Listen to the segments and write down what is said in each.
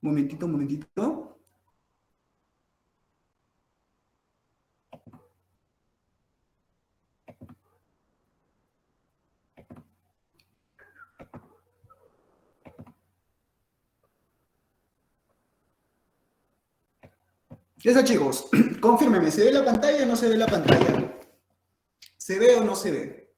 Momentito, momentito. ¿Qué tal, chicos? Confírmenme, ¿se ve la pantalla o no se ve la pantalla? ¿Se ve o no se ve?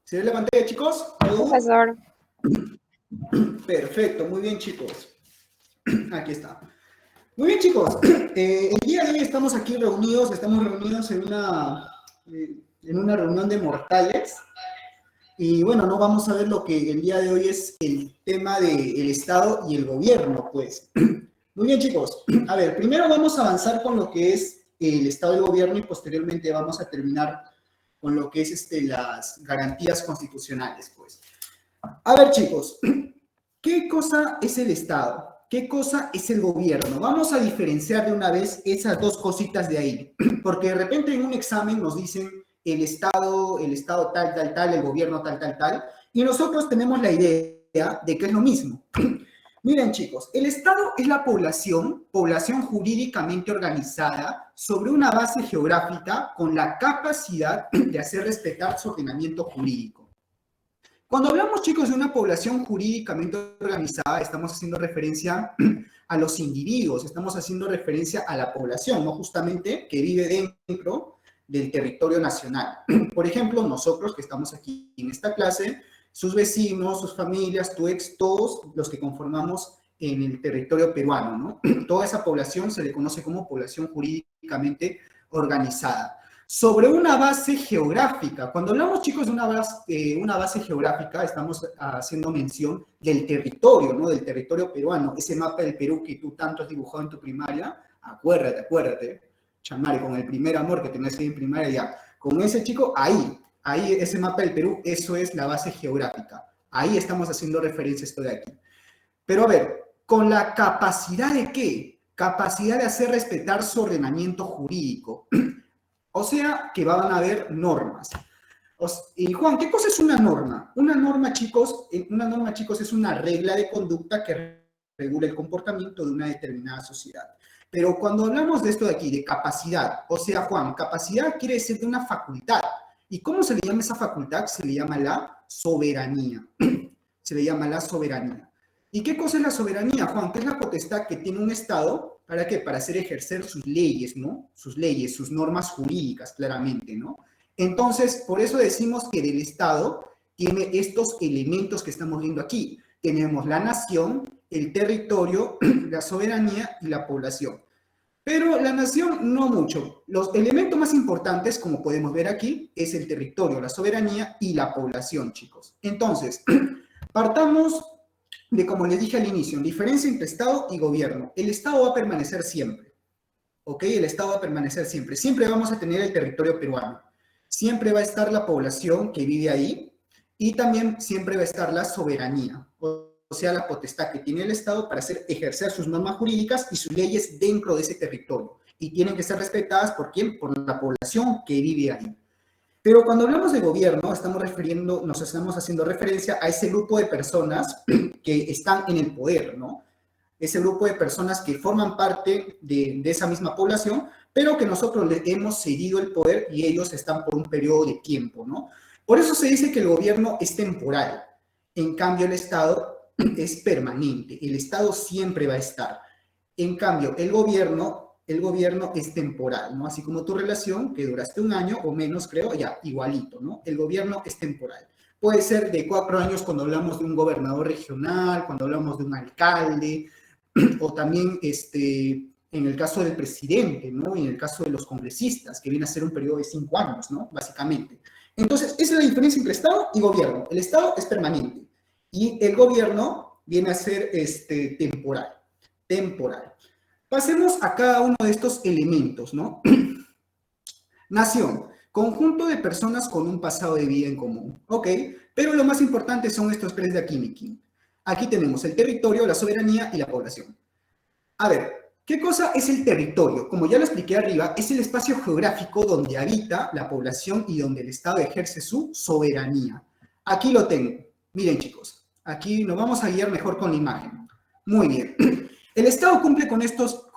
¿Se ve la pantalla, chicos? Profesor. Perfecto, muy bien, chicos. Aquí está. Muy bien, chicos. El día de hoy estamos aquí reunidos, en una reunión de mortales. Y bueno, no vamos a ver lo que el día de hoy es el tema del Estado y el gobierno, pues. Muy bien, chicos. A ver, primero vamos a avanzar con lo que es el Estado y el gobierno y posteriormente vamos a terminar con lo que es las garantías constitucionales, pues. A ver, chicos, ¿qué cosa es el Estado? ¿Qué cosa es el gobierno? Vamos a diferenciar de una vez esas dos cositas de ahí, porque de repente en un examen nos dicen el Estado tal, tal, tal, el gobierno tal, tal, tal, y nosotros tenemos la idea de que es lo mismo. Miren, chicos, el Estado es la población jurídicamente organizada sobre una base geográfica con la capacidad de hacer respetar su ordenamiento jurídico. Cuando hablamos, chicos, de una población jurídicamente organizada, estamos haciendo referencia a los individuos, estamos haciendo referencia a la población, ¿no? Justamente que vive dentro del territorio nacional. Por ejemplo, nosotros que estamos aquí en esta clase, sus vecinos, sus familias, tu ex, todos los que conformamos en el territorio peruano, ¿no? Toda esa población se le conoce como población jurídicamente organizada. Sobre una base geográfica. Cuando hablamos, chicos, de una base geográfica, estamos haciendo mención del territorio, ¿no? Del territorio peruano. Ese mapa del Perú que tú tanto has dibujado en tu primaria, acuérdate, chamare, con el primer amor que tenías ahí en primaria ya. Con ese chico, ahí, ese mapa del Perú, eso es la base geográfica. Ahí estamos haciendo referencia a esto de aquí. Pero a ver, ¿con la capacidad de qué? Capacidad de hacer respetar su ordenamiento jurídico. O sea, que van a haber normas. Y Juan, ¿qué cosa es una norma? Una norma, chicos, es una regla de conducta que regula el comportamiento de una determinada sociedad. Pero cuando hablamos de esto de aquí, de capacidad, o sea, Juan, capacidad quiere decir de una facultad. ¿Y cómo se le llama esa facultad? Se le llama la soberanía. Se le llama la soberanía. ¿Y qué cosa es la soberanía, Juan? ¿Qué es la potestad que tiene un Estado? ¿Para qué? Para hacer ejercer sus leyes, ¿no? Sus leyes, sus normas jurídicas, claramente, ¿no? Entonces, por eso decimos que del Estado tiene estos elementos que estamos viendo aquí. Tenemos la nación, el territorio, la soberanía y la población. Pero la nación no mucho. Los elementos más importantes, como podemos ver aquí, es el territorio, la soberanía y la población, chicos. Entonces, partamos de, como les dije al inicio, diferencia entre Estado y gobierno. El Estado va a permanecer siempre, ¿ok? El Estado va a permanecer siempre. Siempre vamos a tener el territorio peruano. Siempre va a estar la población que vive ahí y también siempre va a estar la soberanía, o sea, la potestad que tiene el Estado para ejercer sus normas jurídicas y sus leyes dentro de ese territorio. Y tienen que ser respetadas ¿por quién? Por la población que vive ahí. Pero cuando hablamos de gobierno, nos estamos haciendo referencia a ese grupo de personas que están en el poder, ¿no? Ese grupo de personas que forman parte de esa misma población, pero que nosotros le hemos cedido el poder y ellos están por un periodo de tiempo, ¿no? Por eso se dice que el gobierno es temporal. En cambio, el Estado es permanente. El Estado siempre va a estar. En cambio, el gobierno es temporal, ¿no? Así como tu relación, que duraste un año o menos, creo, ya, igualito, ¿no? El gobierno es temporal. Puede ser de 4 años cuando hablamos de un gobernador regional, cuando hablamos de un alcalde, o también en el caso del presidente, ¿no? Y en el caso de los congresistas, que viene a ser un periodo de 5 años, ¿no? Básicamente. Entonces, esa es la diferencia entre Estado y gobierno. El Estado es permanente y el gobierno viene a ser temporal. Temporal. Pasemos a cada uno de estos elementos, ¿no? Nación, conjunto de personas con un pasado de vida en común, ¿ok? Pero lo más importante son estos tres de aquí, Miki. Aquí tenemos el territorio, la soberanía y la población. A ver, ¿Qué cosa es el territorio? Como ya lo expliqué arriba, es el espacio geográfico donde habita la población y donde el Estado ejerce su soberanía. Aquí lo tengo. Miren, chicos, aquí nos vamos a guiar mejor con la imagen. Muy bien. El Estado cumple con estos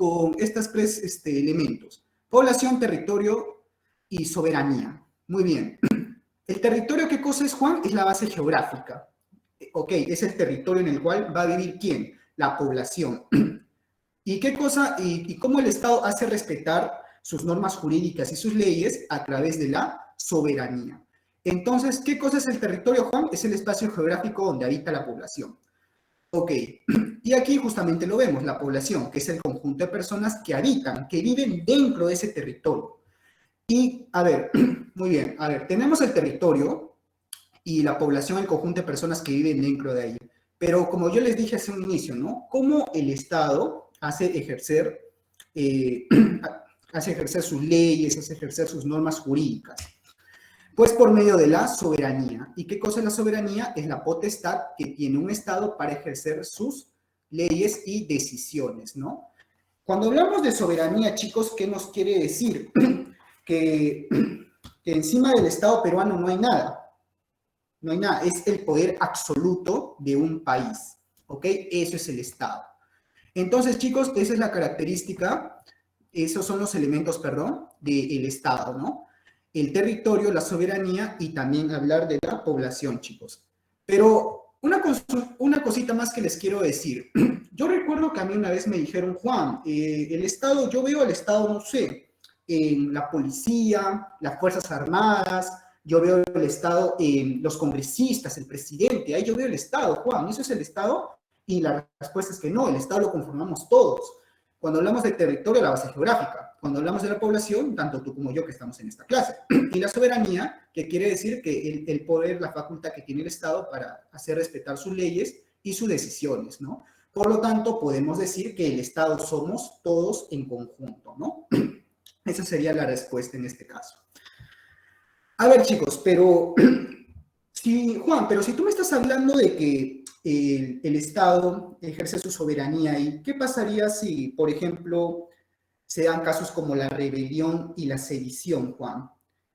tres elementos: población, territorio y soberanía. Muy bien. ¿El territorio qué cosa es, Juan? Es la base geográfica. Ok, es el territorio en el cual va a vivir ¿quién? La población. ¿Y qué cosa, y cómo el Estado hace respetar sus normas jurídicas y sus leyes? A través de la soberanía. Entonces, ¿qué cosa es el territorio, Juan? Es el espacio geográfico donde habita la población. Ok, y aquí justamente lo vemos, la población, que es el conjunto de personas que habitan, que viven dentro de ese territorio. Y, a ver, muy bien, a ver, tenemos el territorio y la población, el conjunto de personas que viven dentro de ahí. Pero como yo les dije hace un inicio, ¿no? ¿Cómo el Estado hace ejercer sus leyes, hace ejercer sus normas jurídicas? Pues por medio de la soberanía. ¿Y qué cosa es la soberanía? Es la potestad que tiene un Estado para ejercer sus leyes y decisiones, ¿no? Cuando hablamos de soberanía, chicos, ¿qué nos quiere decir? que encima del Estado peruano no hay nada. No hay nada, es el poder absoluto de un país, ¿ok? Eso es el Estado. Entonces, chicos, esa es la característica, esos son los elementos, perdón, del Estado, ¿no? El territorio, la soberanía y también hablar de la población, chicos. Pero una cosita más que les quiero decir. Yo recuerdo que a mí una vez me dijeron, Juan, el Estado, yo veo al Estado, no sé, en la policía, las Fuerzas Armadas, yo veo el Estado en los congresistas, el presidente, ahí yo veo el Estado, Juan, ¿eso es el Estado? Y la respuesta es que no, el Estado lo conformamos todos. Cuando hablamos de territorio, la base geográfica. Cuando hablamos de la población, tanto tú como yo que estamos en esta clase. Y la soberanía, que quiere decir que el poder, la facultad que tiene el Estado para hacer respetar sus leyes y sus decisiones, ¿no? Por lo tanto, podemos decir que el Estado somos todos en conjunto, ¿no? Esa sería la respuesta en este caso. A ver, chicos, pero Juan, pero si tú me estás hablando de que el Estado ejerce su soberanía, ¿y qué pasaría si, por ejemplo, se dan casos como la rebelión y la sedición, Juan?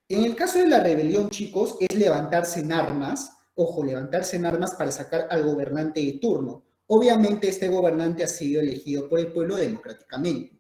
En el caso de la rebelión, chicos, es levantarse en armas, ojo, levantarse en armas para sacar al gobernante de turno. Obviamente este gobernante ha sido elegido por el pueblo democráticamente.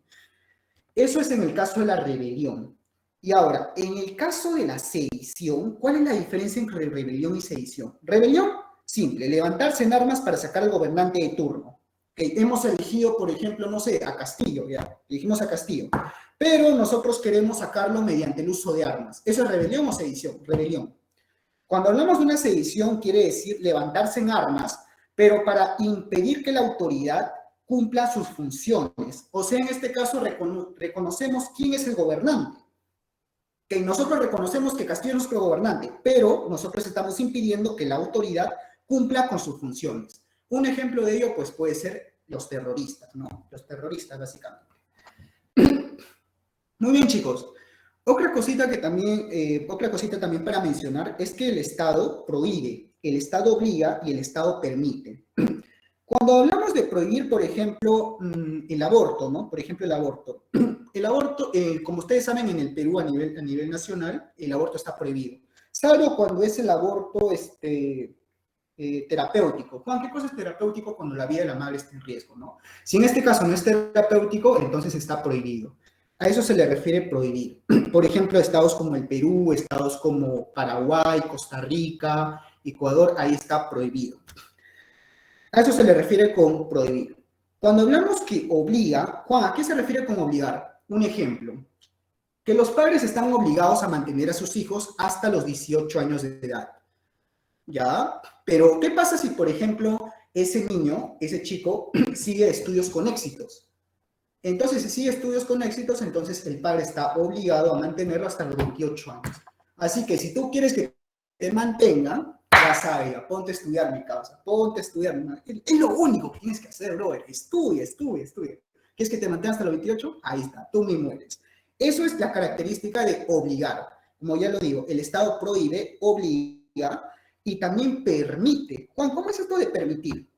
Eso es en el caso de la rebelión. Y ahora, en el caso de la sedición, ¿cuál es la diferencia entre rebelión y sedición? Rebelión, simple, levantarse en armas para sacar al gobernante de turno. Hemos elegido, por ejemplo, no sé, a Castillo, ya, elegimos a Castillo, pero nosotros queremos sacarlo mediante el uso de armas. ¿Eso es rebelión o sedición? Rebelión. Cuando hablamos de una sedición, quiere decir levantarse en armas, pero para impedir que la autoridad cumpla sus funciones. O sea, en este caso reconocemos quién es el gobernante. Que nosotros reconocemos que Castillo es nuestro gobernante, pero nosotros estamos impidiendo que la autoridad cumpla con sus funciones. Un ejemplo de ello, pues, puede ser los terroristas, ¿no? Los terroristas, básicamente. Muy bien, chicos. Otra cosita también para mencionar es que el Estado prohíbe, el Estado obliga y el Estado permite. Cuando hablamos de prohibir, por ejemplo, el aborto, ¿no? Por ejemplo, el aborto. El aborto, como ustedes saben, en el Perú a nivel nacional, el aborto está prohibido. Salvo cuando es el aborto terapéutico. Juan, ¿qué cosa es terapéutico cuando la vida de la madre está en riesgo, no? Si en este caso no es terapéutico, entonces está prohibido. A eso se le refiere prohibir. Por ejemplo, estados como el Perú, estados como Paraguay, Costa Rica, Ecuador, ahí está prohibido. A eso se le refiere con prohibir. Cuando hablamos que obliga, Juan, ¿a qué se refiere con obligar? Un ejemplo, que los padres están obligados a mantener a sus hijos hasta los 18 años de edad. ¿Ya? Pero, ¿qué pasa si, por ejemplo, ese niño, ese chico, sigue estudios con éxitos? Entonces, si sigue estudios con éxitos, entonces el padre está obligado a mantenerlo hasta los 28 años. Así que si tú quieres que te mantengan, ya sabes, ponte a estudiar, mi causa, ponte a estudiar. Es lo único que tienes que hacer, brother. Estudia. ¿Quieres que te mantenga hasta los 28? Ahí está, tú mismo eres. Eso es la característica de obligar. Como ya lo digo, el Estado prohíbe, obliga y también permite. Juan, ¿cómo es esto de permitir?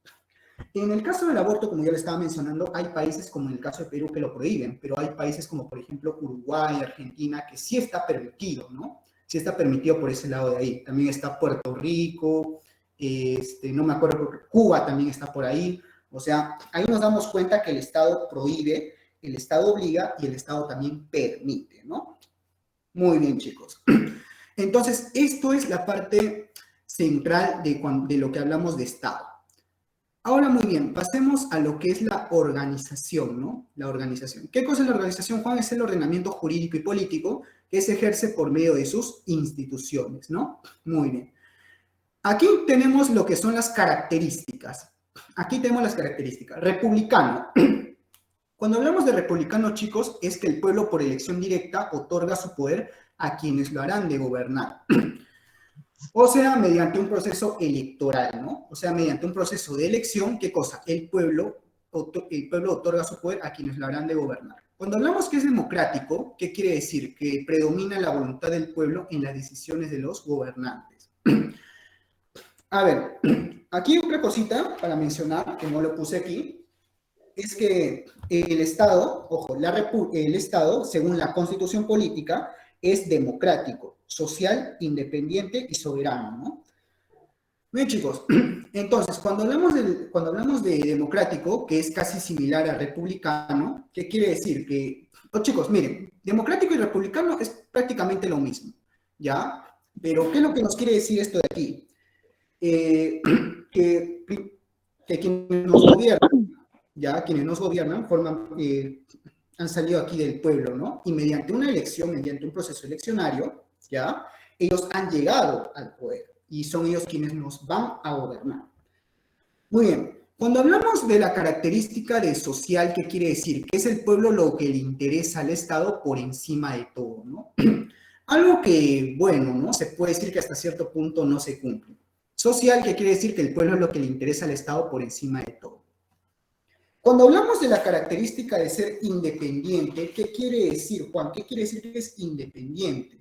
En el caso del aborto, como ya le estaba mencionando, hay países como en el caso de Perú que lo prohíben, pero hay países como por ejemplo Uruguay, Argentina, que sí está permitido, ¿no? Sí está permitido por ese lado de ahí. También está Puerto Rico, no me acuerdo, Cuba también está por ahí. O sea, ahí nos damos cuenta que el Estado prohíbe, el Estado obliga y el Estado también permite, ¿no? Muy bien, chicos. Entonces, esto es la parte central de lo que hablamos de Estado. Ahora, muy bien, pasemos a lo que es la organización, ¿no? La organización. ¿Qué cosa es la organización, Juan? Es el ordenamiento jurídico y político que se ejerce por medio de sus instituciones, ¿no? Muy bien. Aquí tenemos lo que son las características. Aquí tenemos las características. Republicano. Cuando hablamos de republicano, chicos, es que el pueblo por elección directa otorga su poder a quienes lo harán de gobernar. O sea, mediante un proceso electoral, ¿no? O sea, mediante un proceso de elección, ¿qué cosa? El pueblo otorga su poder a quienes lo harán de gobernar. Cuando hablamos que es democrático, ¿qué quiere decir? Que predomina la voluntad del pueblo en las decisiones de los gobernantes. A ver, aquí otra cosita para mencionar, que no lo puse aquí, es que el Estado, ojo, el Estado, según la Constitución política, es democrático, social, independiente y soberano, ¿no? Bien, chicos, entonces, cuando hablamos de democrático, que es casi similar a republicano, ¿qué quiere decir? Que, chicos, miren, democrático y republicano es prácticamente lo mismo, ¿ya? Pero, ¿qué es lo que nos quiere decir esto de aquí? Que quienes nos gobiernan, ya quienes nos gobiernan han salido aquí del pueblo, ¿no? Y mediante una elección, mediante un proceso eleccionario, ya, ellos han llegado al poder y son ellos quienes nos van a gobernar. Muy bien, cuando hablamos de la característica de social, ¿qué quiere decir? Que es el pueblo lo que le interesa al Estado por encima de todo, ¿no? Algo que, bueno, ¿no? Se puede decir que hasta cierto punto no se cumple. Social, ¿qué quiere decir? Que el pueblo es lo que le interesa al Estado por encima de todo. Cuando hablamos de la característica de ser independiente, ¿qué quiere decir, Juan? ¿Qué quiere decir que es independiente?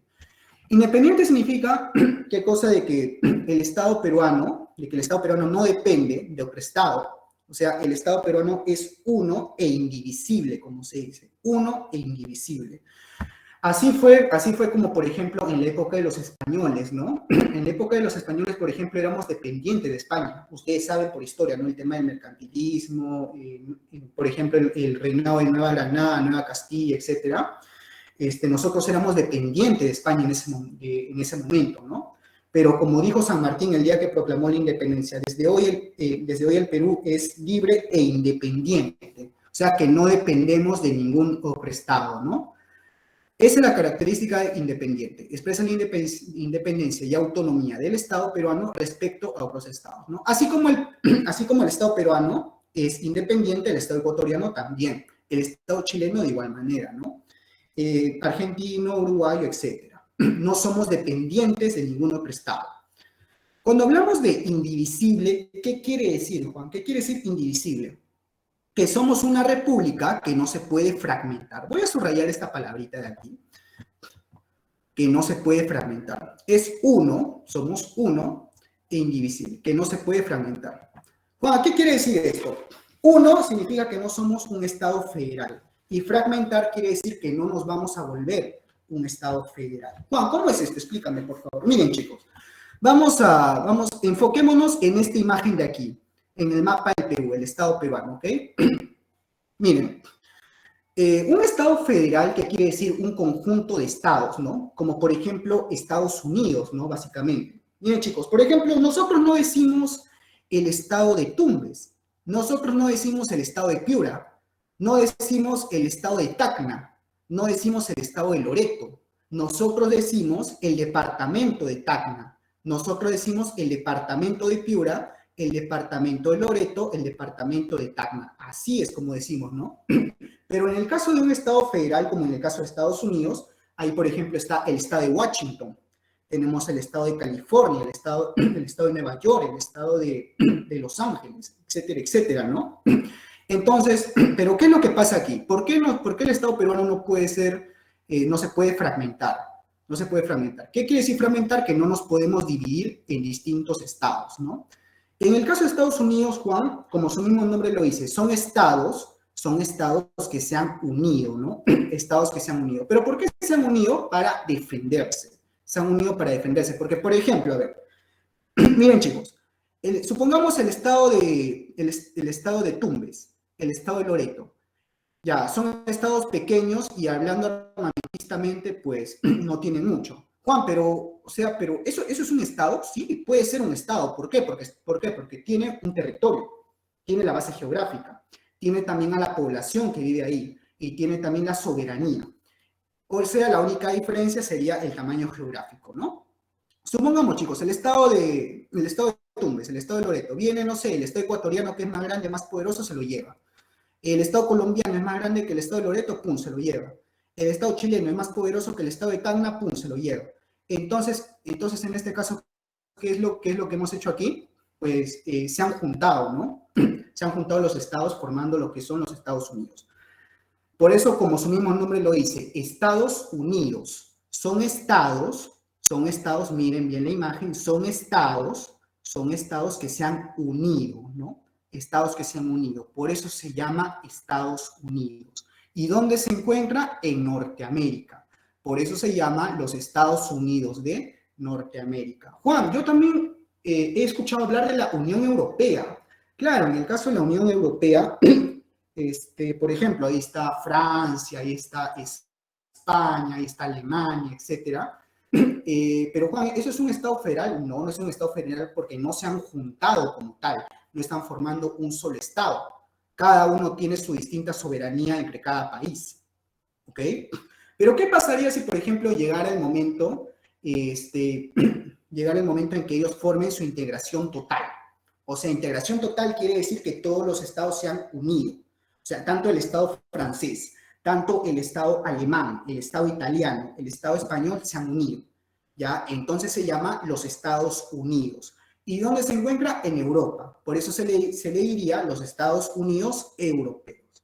Independiente significa, ¿qué cosa? De que el Estado peruano no depende de otro Estado. O sea, el Estado peruano es uno e indivisible, como se dice. Uno e indivisible. Así fue como, por ejemplo, en la época de los españoles, ¿no? En la época de los españoles, por ejemplo, éramos dependientes de España. Ustedes saben por historia, ¿no? El tema del mercantilismo, por ejemplo, el reinado de Nueva Granada, Nueva Castilla, etcétera. Nosotros éramos dependientes de España en ese momento, ¿no? Pero como dijo San Martín el día que proclamó la independencia, desde hoy el Perú es libre e independiente. O sea que no dependemos de ningún otro Estado, ¿no? Esa es la característica independiente. Expresa la independencia y autonomía del Estado peruano respecto a otros estados, ¿no? Así como el Estado peruano es independiente, el Estado ecuatoriano también. El Estado chileno de igual manera, ¿no? Argentino, uruguayo, etcétera. No somos dependientes de ningún otro Estado. Cuando hablamos de indivisible, ¿qué quiere decir, Juan? ¿Qué quiere decir indivisible? Que somos una república que no se puede fragmentar. Voy a subrayar esta palabrita de aquí, que no se puede fragmentar. Es uno, somos uno e indivisible, que no se puede fragmentar. Juan, ¿qué quiere decir esto? Uno significa que no somos un Estado federal y fragmentar quiere decir que no nos vamos a volver un Estado federal. Juan, ¿cómo es esto? Explícame, por favor. Miren, chicos, enfoquémonos en esta imagen de aquí, en el mapa del Perú, el Estado peruano, ¿ok? Miren, un Estado federal, que quiere decir un conjunto de estados, ¿no? Como por ejemplo Estados Unidos, ¿no? Básicamente. Miren, chicos, por ejemplo, nosotros no decimos el Estado de Tumbes, nosotros no decimos el Estado de Piura, no decimos el Estado de Tacna, no decimos el Estado de Loreto, nosotros decimos el Departamento de Tacna, nosotros decimos el Departamento de Piura, el Departamento de Loreto, el Departamento de Tacna. Así es como decimos, ¿no? Pero en el caso de un Estado federal, como en el caso de Estados Unidos, ahí, por ejemplo, está el Estado de Washington, tenemos el Estado de California, el Estado de Nueva York, el Estado de Los Ángeles, etcétera, etcétera, ¿no? Entonces, ¿pero qué es lo que pasa aquí? ¿Por qué el Estado peruano no se puede fragmentar? No se puede fragmentar. ¿Qué quiere decir fragmentar? Que no nos podemos dividir en distintos estados, ¿no? En el caso de Estados Unidos, Juan, como su mismo nombre lo dice, son estados que se han unido, ¿no? Estados que se han unido. ¿Pero por qué se han unido? Para defenderse. Se han unido para defenderse. Porque, por ejemplo, a ver, miren chicos, supongamos el estado de Tumbes, el estado de Loreto. Ya, son estados pequeños y hablando armamentistamente, pues no tienen mucho. Juan, pero, o sea, pero ¿eso es un estado? Sí, puede ser un estado. ¿Por qué? Porque tiene un territorio, tiene la base geográfica, tiene también a la población que vive ahí y tiene también la soberanía. O sea, la única diferencia sería el tamaño geográfico, ¿no? Supongamos, chicos, el estado de Tumbes, el estado de Loreto, viene, no sé, el estado ecuatoriano que es más grande, más poderoso, se lo lleva. El Estado colombiano es más grande que el Estado de Loreto, pum, se lo lleva. El Estado chileno es más poderoso que el Estado de Tacna, pum, se lo lleva. Entonces en este caso, ¿qué es lo que hemos hecho aquí? Pues se han juntado, ¿no? Se han juntado los estados formando lo que son los Estados Unidos. Por eso, como su mismo nombre lo dice, Estados Unidos son estados, miren bien la imagen, son estados que se han unido, ¿no? Estados que se han unido. Por eso se llama Estados Unidos. ¿Y dónde se encuentra? En Norteamérica. Por eso se llama los Estados Unidos de Norteamérica. Juan, yo también he escuchado hablar de la Unión Europea. Claro, en el caso de la Unión Europea, por ejemplo, ahí está Francia, ahí está España, ahí está Alemania, etcétera. Pero Juan, ¿eso es un Estado federal? No, no es un Estado federal porque no se han juntado como tal, no están formando un solo Estado. Cada uno tiene su distinta soberanía entre cada país, ¿ok? Pero ¿qué pasaría si, por ejemplo, llegara el momento en que ellos formen su integración total? O sea, integración total quiere decir que todos los estados se han unido. O sea, tanto el Estado francés, tanto el Estado alemán, el Estado italiano, el Estado español se han unido. ¿Ya? Entonces se llama los Estados Unidos. ¿Y dónde se encuentra? En Europa. Por eso se le diría los Estados Unidos europeos.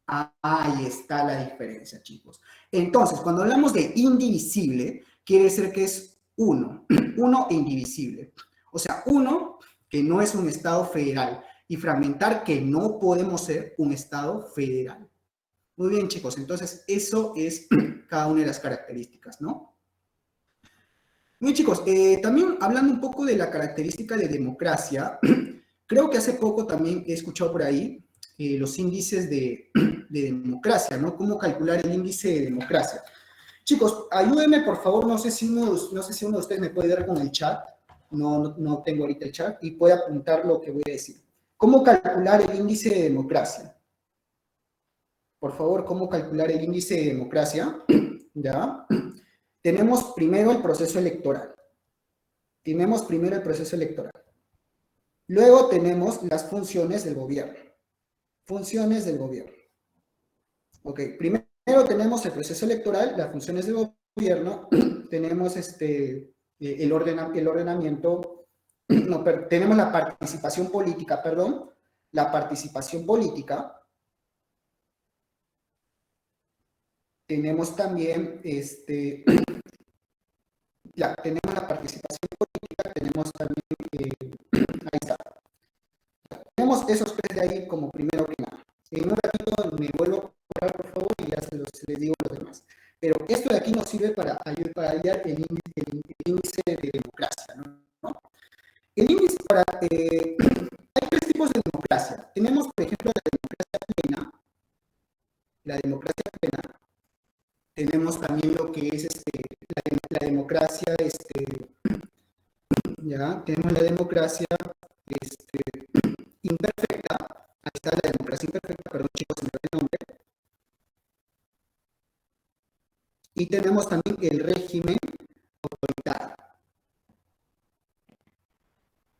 Ahí está la diferencia, chicos. Entonces, cuando hablamos de indivisible, quiere decir que es uno, uno e indivisible. O sea, uno que no es un Estado federal y fragmentar que no podemos ser un Estado federal. Muy bien, chicos, entonces eso es cada una de las características, ¿no? Muy bien, chicos, también hablando un poco de la característica de democracia, creo que hace poco también he escuchado por ahí los índices de democracia, ¿no? Cómo calcular el índice de democracia. Chicos, ayúdenme, por favor, no sé si uno de ustedes me puede dar con el chat, no tengo ahorita el chat, y puede apuntar lo que voy a decir. ¿Cómo calcular el índice de democracia? Por favor, ¿cómo calcular el índice de democracia? ¿Ya? Tenemos primero el proceso electoral. Luego tenemos las funciones del gobierno. Funciones del gobierno. Ok, primero tenemos el proceso electoral, las funciones del gobierno, tenemos el ordenamiento, no, tenemos la participación política, tenemos también, ya, tenemos la participación política, tenemos también, ahí está, tenemos esos tres de ahí como primero que nada. En un ratito me vuelvo a comprar, por favor, y ya les digo los demás. Pero esto de aquí nos sirve para hallar el índice de democracia, ¿no? El índice hay tres tipos de democracia. Tenemos, por ejemplo, la democracia plena. Tenemos también lo que es la democracia, ya, tenemos la democracia imperfecta. Ahí está la democracia imperfecta, perdón chicos, se me va el nombre. Y tenemos también el régimen autoritario.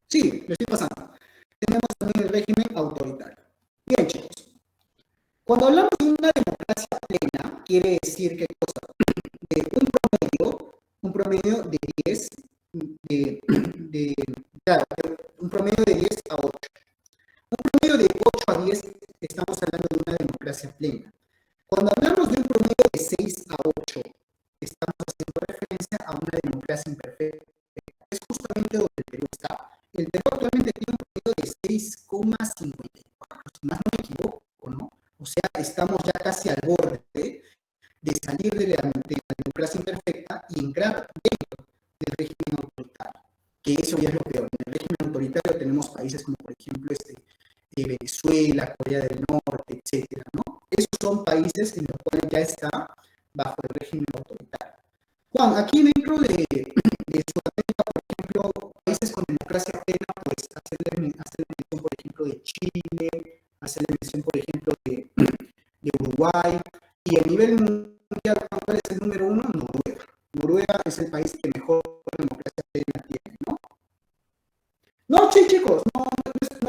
Sí, lo estoy pasando. Tenemos también el régimen autoritario. Bien, chicos. Cuando hablamos de una democracia plena, quiere decir que cosa? De un promedio de 10, claro, un promedio de 10 a 8. Un promedio de 8 a 10, estamos hablando de una democracia plena. Cuando hablamos de un promedio de 6 a 8, estamos haciendo referencia a una democracia imperfecta. Es justamente donde el Perú está. El Perú actualmente tiene un promedio de 6,54, si más no me equivoco, ¿no? O sea, estamos ya casi al borde de salir de la democracia imperfecta y entrar dentro del régimen autoritario, que eso ya es lo peor. En el régimen autoritario tenemos países como, por ejemplo, Venezuela, Corea del Norte, etcétera, ¿no? Esos son países en los cuales ya está bajo el régimen autoritario. Juan, aquí dentro de Sudamérica, por ejemplo, países con democracia plena, pues hacerle mención, por ejemplo, de Chile, hacerle mención, por ejemplo, de Uruguay, y a nivel mundial, ¿cuál es el número uno? Noruega. Noruega es el país que mejor democracia plena tiene, ¿no? No, sí, chicos, no estoy,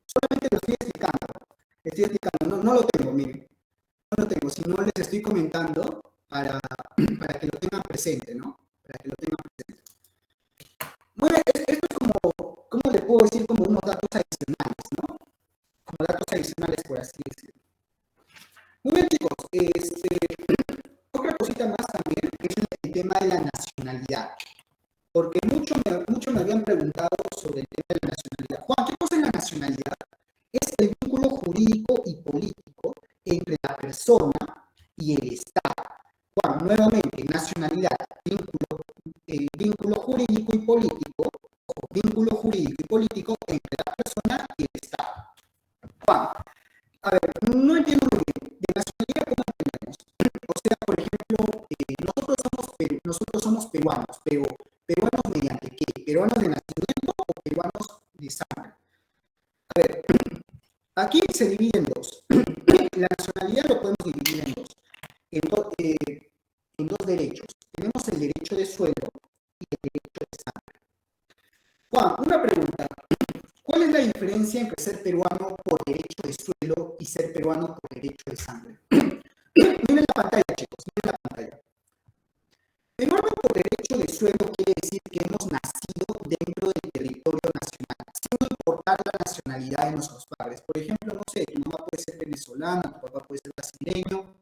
solamente lo estoy explicando, no lo tengo, miren, no lo tengo, sino les estoy comentando para que lo tengan presente, ¿no? Para que lo tengan presente. Bueno, esto es como, ¿cómo le puedo decir? Como unos datos adicionales, ¿no? Como datos adicionales, por así decirlo. Muy bien, chicos, otra cosita más también es el tema de la nacionalidad. Porque mucho me habían preguntado sobre el tema de la nacionalidad. Juan, ¿qué cosa es la nacionalidad? Es el vínculo jurídico y político entre la persona y el Estado. Juan, nuevamente, nacionalidad, vínculo jurídico y político, o vínculo jurídico y político entre la persona y el Estado. Juan, a ver, no entiendo muy bien. ¿De nacionalidad cómo entendemos? O sea, por ejemplo, nosotros somos peruanos, pero ¿peruanos mediante qué? ¿Peruanos de nacimiento o peruanos de sangre? A ver, aquí se divide en dos. La nacionalidad lo podemos dividir en dos derechos. Tenemos el derecho de suelo y el derecho de sangre. Juan, una pregunta. ¿Cuál es la diferencia entre ser peruano por derecho de suelo y ser peruano por derecho de sangre? Miren la pantalla, chicos, miren la pantalla. Peruano por derecho de suelo quiere decir que hemos nacido dentro del territorio nacional, sin importar la nacionalidad de nuestros padres. Por ejemplo, no sé, tu mamá puede ser venezolana, tu papá puede ser brasileño,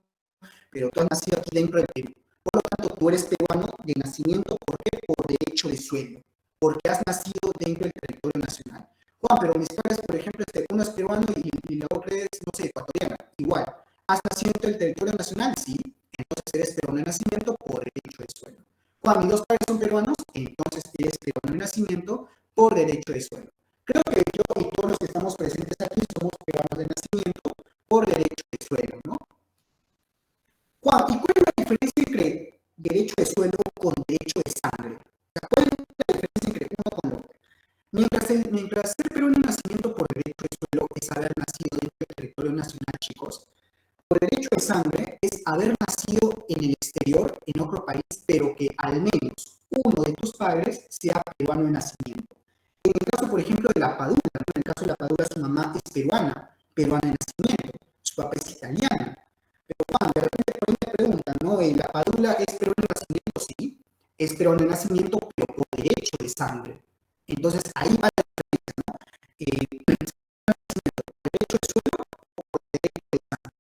pero tú has nacido aquí dentro del Perú. Por lo tanto, tú eres peruano de nacimiento, ¿por qué? Por derecho de suelo, porque has nacido dentro del territorio nacional. Juan, pero mis padres, por ejemplo, uno es peruano y la otra es, no sé, ecuatoriana. Igual, ¿has nacido dentro del territorio nacional? Sí. Entonces eres peruano de nacimiento por derecho de suelo. Juan, mis dos padres son peruanos, entonces eres peruano de nacimiento por derecho de suelo. Creo que yo y todos los que estamos presentes aquí somos peruanos de nacimiento por derecho de suelo, ¿no? Juan, ¿y cuál es la diferencia entre derecho de suelo con derecho de sangre? O sea, ¿cuál es la diferencia entre uno con otro? Mientras ser peruano de nacimiento por derecho de suelo es haber nacido dentro del territorio nacional, chicos, por derecho de sangre es haber nacido en el exterior, en otro país, pero que al menos uno de tus padres sea peruano de nacimiento. En el caso, por ejemplo, de la Padula, ¿no? En el caso de la Padula, su mamá es peruana de nacimiento, su papá es italiana. Pero Juan, de repente por ahí me preguntan, ¿no? ¿La Padula es peruana de nacimiento? Sí, es peruana de nacimiento, pero por derecho de sangre. Entonces, ahí va la diferencia, ¿no? Derecho de suelo o por derecho de sangre.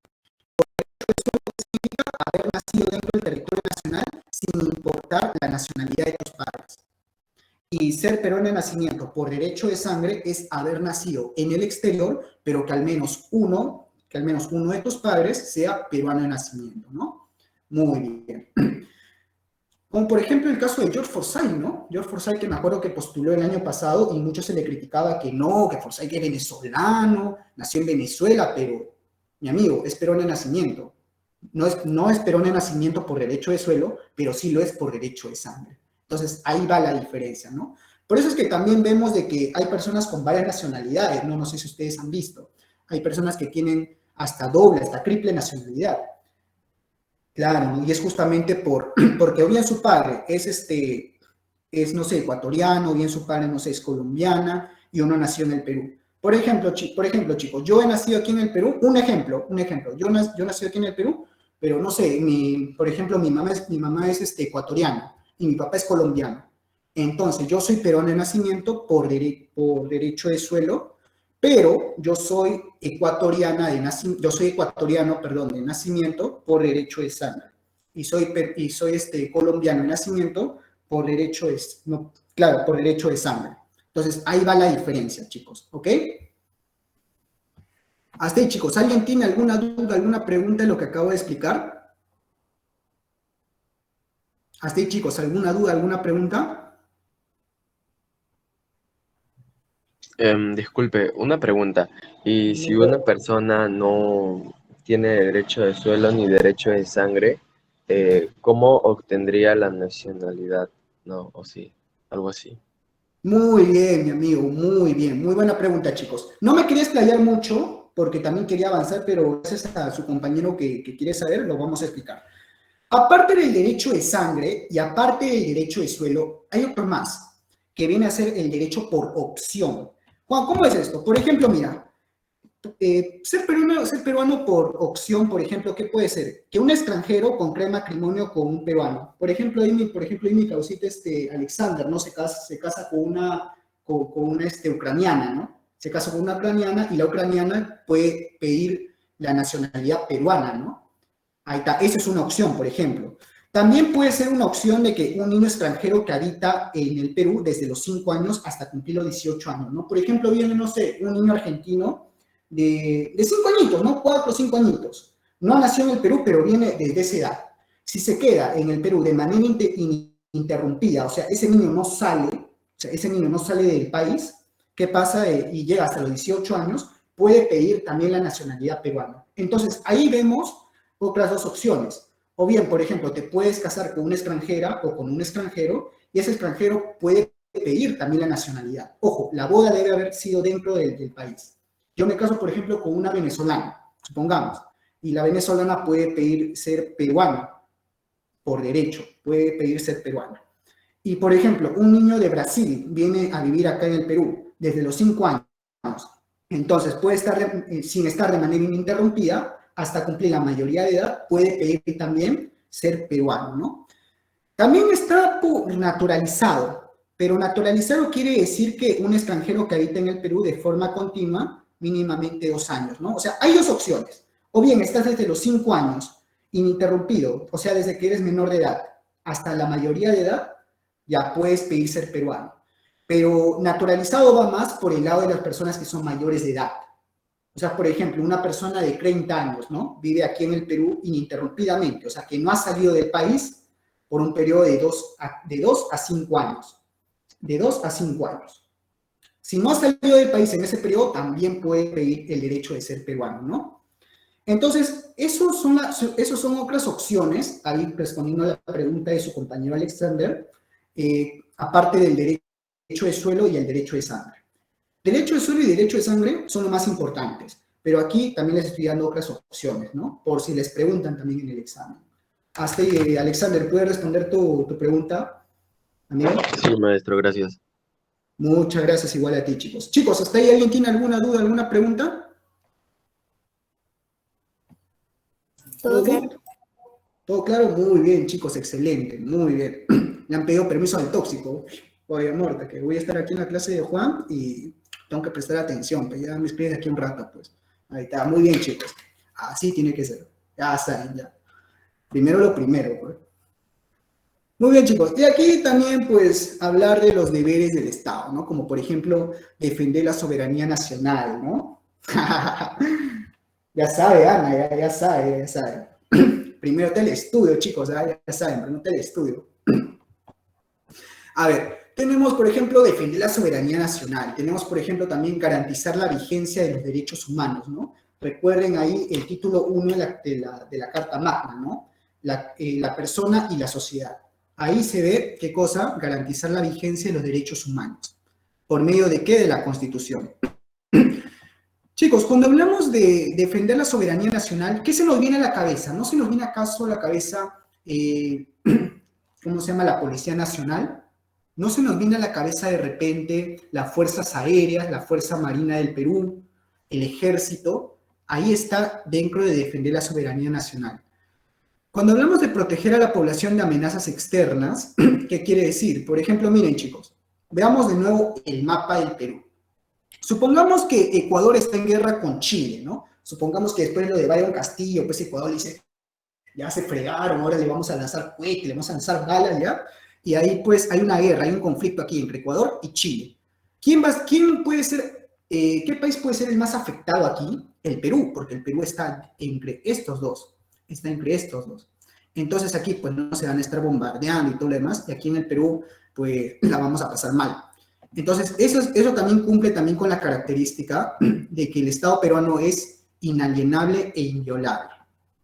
Significa haber nacido dentro del territorio nacional sin importar la nacionalidad de tus padres. Y ser peruano de nacimiento por derecho de sangre es haber nacido en el exterior, pero que al menos uno de tus padres sea peruano de nacimiento, ¿no? Muy bien. Como por ejemplo el caso de George Forsyth, ¿no? George Forsyth, que me acuerdo que postuló el año pasado y mucho se le criticaba que no, que Forsyth es venezolano, nació en Venezuela, pero mi amigo, es peruano de nacimiento. No es peruano de nacimiento por derecho de suelo, pero sí lo es por derecho de sangre. Entonces, ahí va la diferencia, ¿no? Por eso es que también vemos de que hay personas con varias nacionalidades, ¿no? No sé si ustedes han visto. Hay personas que tienen hasta doble, hasta triple nacionalidad. Claro, y es justamente porque o bien su padre es, no sé, ecuatoriano, o bien su padre, no sé, es colombiana, y uno nació en el Perú. Por ejemplo, chicos, yo he nacido aquí en el Perú, un ejemplo, yo nací aquí en el Perú, pero no sé, por ejemplo, mi mamá es ecuatoriana y mi papá es colombiano. Entonces, yo soy peruano de nacimiento por derecho de suelo, pero yo soy ecuatoriano, perdón, de nacimiento por derecho de sangre. Y soy colombiano de nacimiento por derecho de, no, claro, por derecho de sangre. Entonces, ahí va la diferencia, chicos, ¿ok? Hasta ahí, chicos. ¿Alguien tiene alguna duda, alguna pregunta de lo que acabo de explicar? Hasta ahí, chicos. ¿Alguna duda, alguna pregunta? Disculpe, una pregunta. ¿Y si una persona no tiene derecho de suelo ni derecho de sangre, cómo obtendría la nacionalidad? No, o sí, algo así. Muy bien, mi amigo, muy bien. Muy buena pregunta, chicos. No me quería explayar mucho porque también quería avanzar, pero gracias a su compañero que quiere saber, lo vamos a explicar. Aparte del derecho de sangre y aparte del derecho de suelo, hay otro más, que viene a ser el derecho por opción. Juan, ¿cómo es esto? Por ejemplo, mira, ser peruano por opción, por ejemplo, ¿qué puede ser? Que un extranjero contrae matrimonio con un peruano. Por ejemplo, mi causita, Alexander, ¿no? Se casa con una ucraniana, ¿no? Se casa con una ucraniana y la ucraniana puede pedir la nacionalidad peruana, ¿no? Ahí está, esa es una opción, por ejemplo. También puede ser una opción de que un niño extranjero que habita en el Perú desde los 5 años hasta cumplir los 18 años, ¿no? Por ejemplo, viene, no sé, un niño argentino de 5 añitos, ¿no? 4 o 5 añitos. No nació en el Perú, pero viene desde esa edad. Si se queda en el Perú de manera ininterrumpida, o sea, ese niño no sale del país, ¿qué pasa? Y llega hasta los 18 años, puede pedir también la nacionalidad peruana. Entonces, ahí vemos otras dos opciones. O bien, por ejemplo, te puedes casar con una extranjera o con un extranjero y ese extranjero puede pedir también la nacionalidad. Ojo, la boda debe haber sido dentro del país. Yo me caso, por ejemplo, con una venezolana, supongamos, y la venezolana puede pedir ser peruana por derecho, puede pedir ser peruana. Y, por ejemplo, un niño de Brasil viene a vivir acá en el Perú desde los 5 años, entonces puede estar sin estar de manera ininterrumpida hasta cumplir la mayoría de edad, puede pedir también ser peruano, ¿no? También está naturalizado, pero naturalizado quiere decir que un extranjero que habita en el Perú de forma continua, mínimamente 2 años, ¿no? O sea, hay dos opciones. O bien estás desde los 5 años, ininterrumpido, o sea, desde que eres menor de edad hasta la mayoría de edad, ya puedes pedir ser peruano. Pero naturalizado va más por el lado de las personas que son mayores de edad. O sea, por ejemplo, una persona de 30 años, ¿no? Vive aquí en el Perú ininterrumpidamente, o sea, que no ha salido del país por un periodo de dos a 5 años. De 2 a 5 años. Si no ha salido del país en ese periodo, también puede pedir el derecho de ser peruano, ¿no? Entonces, esos son otras opciones, ahí respondiendo a la pregunta de su compañero Alexander, aparte del derecho de suelo y el derecho de sangre. Derecho de suelo y derecho de sangre son los más importantes, pero aquí también les estoy dando otras opciones, ¿no? Por si les preguntan también en el examen. Hasta ahí, Alexander, ¿puedes responder tu pregunta, amigo? Sí, maestro, gracias. Muchas gracias, igual a ti, chicos. Chicos, ¿hasta ahí alguien tiene alguna duda, alguna pregunta? Todo ¿Todo claro. good? ¿Todo claro? Muy bien, chicos, excelente, muy bien. Le han pedido permiso al tóxico. Oye, amor, que voy a estar aquí en la clase de Juan y tengo que prestar atención, pues ya me despides aquí un rato, pues. Ahí está, muy bien, chicos. Así tiene que ser. Ya saben, ya. Primero lo primero, pues. Muy bien, chicos. Y aquí también, pues, hablar de los deberes del Estado, ¿no? Como, por ejemplo, defender la soberanía nacional, ¿no? Ya sabe, Ana, ya sabe, ya sabe. Primero está el estudio, chicos, ya saben, primero está el estudio. A ver, tenemos, por ejemplo, defender la soberanía nacional. Tenemos, por ejemplo, también garantizar la vigencia de los derechos humanos, ¿no? Recuerden ahí el título 1 de la Carta Magna, ¿no? La persona y la sociedad. Ahí se ve, ¿qué cosa? Garantizar la vigencia de los derechos humanos. ¿Por medio de qué? De la Constitución. Chicos, cuando hablamos de defender la soberanía nacional, ¿qué se nos viene a la cabeza? ¿No se nos viene acaso a la cabeza, cómo se llama, la Policía Nacional? ¿No se nos viene a la cabeza de repente las fuerzas aéreas, la Fuerza Marina del Perú, el Ejército? Ahí está dentro de defender la soberanía nacional. Cuando hablamos de proteger a la población de amenazas externas, ¿qué quiere decir? Por ejemplo, miren chicos, veamos de nuevo el mapa del Perú. Supongamos que Ecuador está en guerra con Chile, ¿no? Supongamos que después lo de Byron Castillo, pues Ecuador le dice, ya se fregaron, ahora le vamos a lanzar cohetes, le vamos a lanzar balas, ¿ya? Y ahí pues hay una guerra, hay un conflicto aquí entre Ecuador y Chile. ¿Quién puede ser, qué país puede ser el más afectado aquí? El Perú, porque el Perú está entre estos dos. Está entre estos dos. Entonces aquí pues no se van a estar bombardeando y todo lo demás, y aquí en el Perú pues la vamos a pasar mal. Entonces eso también cumple también con la característica de que el Estado peruano es inalienable e inviolable.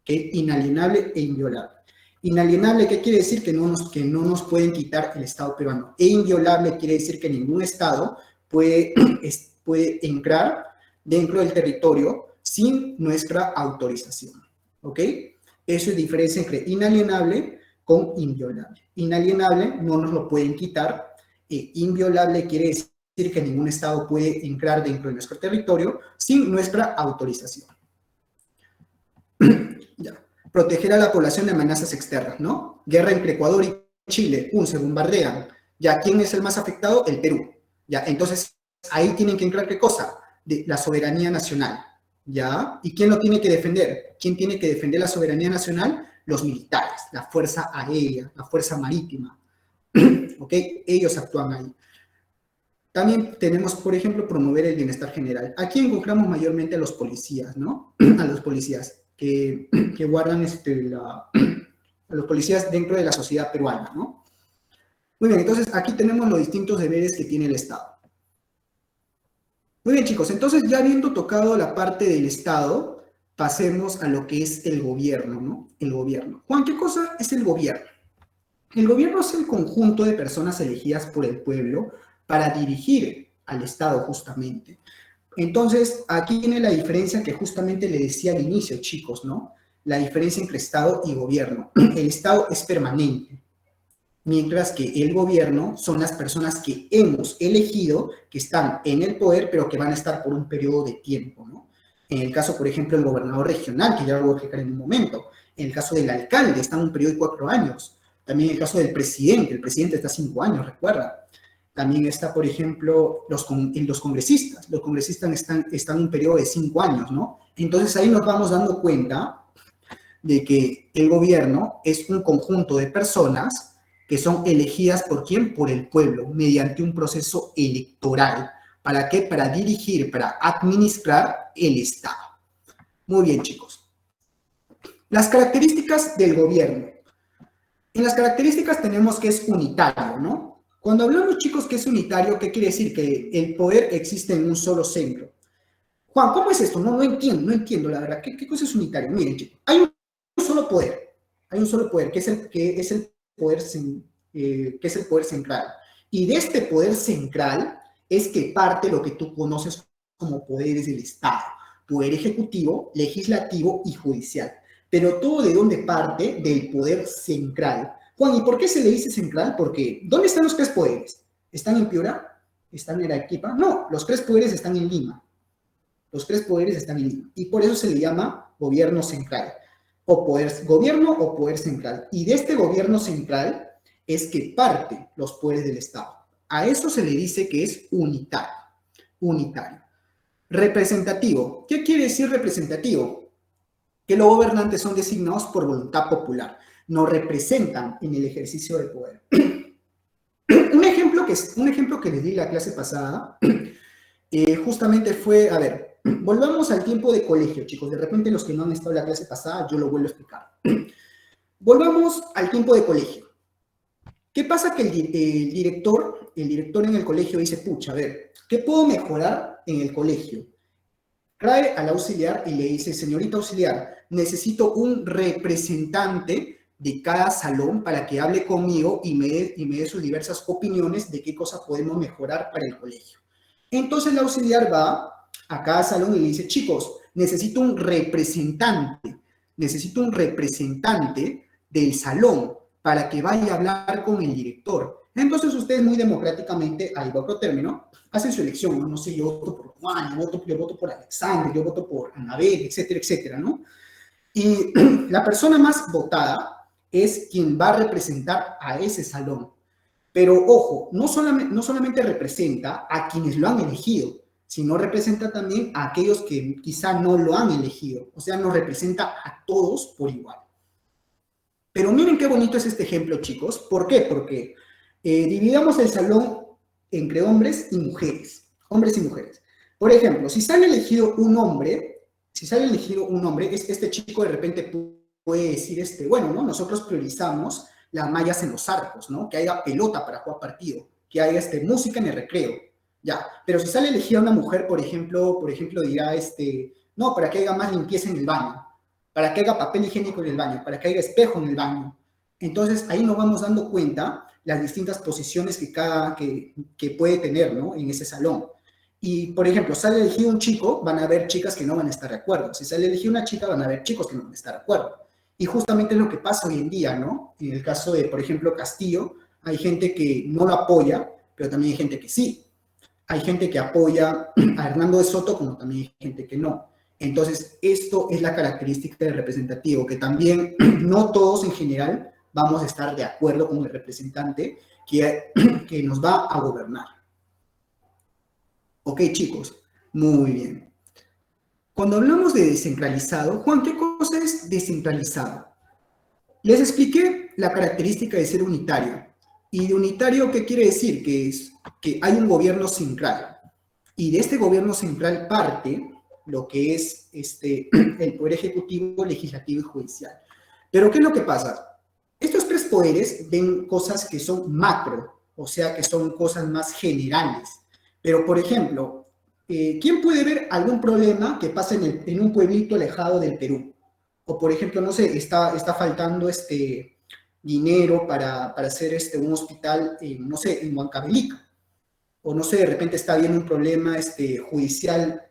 ¿Okay? Inalienable e inviolable. Inalienable, ¿qué quiere decir? Que no nos pueden quitar el Estado peruano. E inviolable quiere decir que ningún Estado puede entrar dentro del territorio sin nuestra autorización. ¿Ok? Eso es diferencia entre inalienable con inviolable. Inalienable no nos lo pueden quitar. Inviolable quiere decir que ningún Estado puede entrar dentro de nuestro territorio sin nuestra autorización. Ya. Proteger a la población de amenazas externas, ¿no? Guerra entre Ecuador y Chile, se bombardean. ¿Ya quién es el más afectado? El Perú. ¿Ya? Entonces, ahí tienen que entrar, ¿qué cosa? La soberanía nacional. ¿Ya? ¿Y quién lo tiene que defender? ¿Quién tiene que defender la soberanía nacional? Los militares, la fuerza aérea, la fuerza marítima. ¿Ok? Ellos actúan ahí. También tenemos, por ejemplo, promover el bienestar general. Aquí encontramos mayormente a los policías, ¿no? A los policías que guardan a los policías dentro de la sociedad peruana, ¿no? Muy bien, entonces aquí tenemos los distintos deberes que tiene el Estado. Muy bien, chicos, entonces ya habiendo tocado la parte del Estado, pasemos a lo que es el gobierno, ¿no? El gobierno. Juan, ¿qué cosa es el gobierno? El gobierno es el conjunto de personas elegidas por el pueblo para dirigir al Estado, justamente. Entonces, aquí viene la diferencia que justamente le decía al inicio, chicos, ¿no? La diferencia entre Estado y gobierno. El Estado es permanente, mientras que el gobierno son las personas que hemos elegido, que están en el poder, pero que van a estar por un periodo de tiempo, ¿no? En el caso, por ejemplo, del gobernador regional, que ya lo voy a explicar en un momento. En el caso del alcalde, está en un periodo de 4 años. También en el caso del presidente, el presidente está 5 años, recuerda. También está, por ejemplo, los congresistas. Los congresistas están en un periodo de 5 años, ¿no? Entonces ahí nos vamos dando cuenta de que el gobierno es un conjunto de personas que son elegidas ¿por quién? Por el pueblo, mediante un proceso electoral. ¿Para qué? Para dirigir, para administrar el Estado. Muy bien, chicos. Las características del gobierno. En las características tenemos que es unitario, ¿no? Cuando hablamos, chicos, que es unitario, ¿qué quiere decir? Que el poder existe en un solo centro. Juan, ¿cómo es esto? No entiendo, la verdad. ¿Qué cosa es unitario? Miren, chicos, hay un solo poder. Hay un solo poder, que es el poder central. Y de este poder central es que parte lo que tú conoces como poderes del Estado. Poder ejecutivo, legislativo y judicial. Pero todo de dónde parte del poder central. Juan, ¿y por qué se le dice central? Porque, ¿dónde están los 3 poderes? ¿Están en Piura? ¿Están en Arequipa? No, los 3 poderes están en Lima. Los 3 poderes están en Lima. Y por eso se le llama gobierno central. Gobierno o poder central. Y de este gobierno central es que parte los poderes del Estado. A eso se le dice que es unitario. Unitario. Representativo. ¿Qué quiere decir representativo? Que los gobernantes son designados por voluntad popular, no representan en el ejercicio del poder. Un ejemplo que les di la clase pasada, justamente fue, a ver, volvamos al tiempo de colegio, chicos. De repente los que no han estado en la clase pasada, yo lo vuelvo a explicar. Volvamos al tiempo de colegio. ¿Qué pasa? Que el director en el colegio dice, pucha, a ver, ¿qué puedo mejorar en el colegio? Trae al auxiliar y le dice, señorita auxiliar, necesito un representante de cada salón para que hable conmigo y me dé sus diversas opiniones de qué cosas podemos mejorar para el colegio. Entonces el auxiliar va a cada salón y le dice, chicos, necesito un representante del salón para que vaya a hablar con el director. Entonces ustedes muy democráticamente, ahí va otro término, hacen su elección, no sé, yo voto por Juan, yo voto por Alexander, yo voto por Anabel, etcétera, etcétera, ¿no? Y la persona más votada es quien va a representar a ese salón. Pero ojo, no solamente representa a quienes lo han elegido, sino representa también a aquellos que quizá no lo han elegido. O sea, nos representa a todos por igual. Pero miren qué bonito es este ejemplo, chicos. ¿Por qué? Porque dividamos el salón entre hombres y mujeres. Hombres y mujeres. Por ejemplo, si sale elegido un hombre, este chico de repente puede decir, bueno, ¿no? Nosotros priorizamos las mallas en los arcos, ¿no? Que haya pelota para jugar partido, que haya música en el recreo, ya. Pero si sale elegida una mujer, por ejemplo dirá, no, para que haya más limpieza en el baño, para que haya papel higiénico en el baño, para que haya espejo en el baño. Entonces, ahí nos vamos dando cuenta las distintas posiciones que puede tener, ¿no? En ese salón. Y, por ejemplo, sale elegido un chico, van a haber chicas que no van a estar de acuerdo. Si sale elegida una chica, van a haber chicos que no van a estar de acuerdo. Y justamente es lo que pasa hoy en día, ¿no? En el caso de, por ejemplo, Castillo, hay gente que no lo apoya, pero también hay gente que sí. Hay gente que apoya a Hernando de Soto, como también hay gente que no. Entonces, esto es la característica del representativo, que también no todos en general vamos a estar de acuerdo con el representante que nos va a gobernar. Ok, chicos, muy bien. Cuando hablamos de descentralizado, Juan, ¿qué cosa es descentralizado? Les expliqué la característica de ser unitario. ¿Y de unitario qué quiere decir? Que hay un gobierno central. Y de este gobierno central parte lo que es el poder ejecutivo, legislativo y judicial. Pero ¿qué es lo que pasa? Estos tres poderes ven cosas que son macro, o sea, que son cosas más generales. Pero, por ejemplo, ¿quién puede ver algún problema que pasa en un pueblito alejado del Perú? O, por ejemplo, no sé, está faltando dinero para hacer un hospital, no sé, en Huancavelica. O, no sé, de repente está habiendo un problema judicial,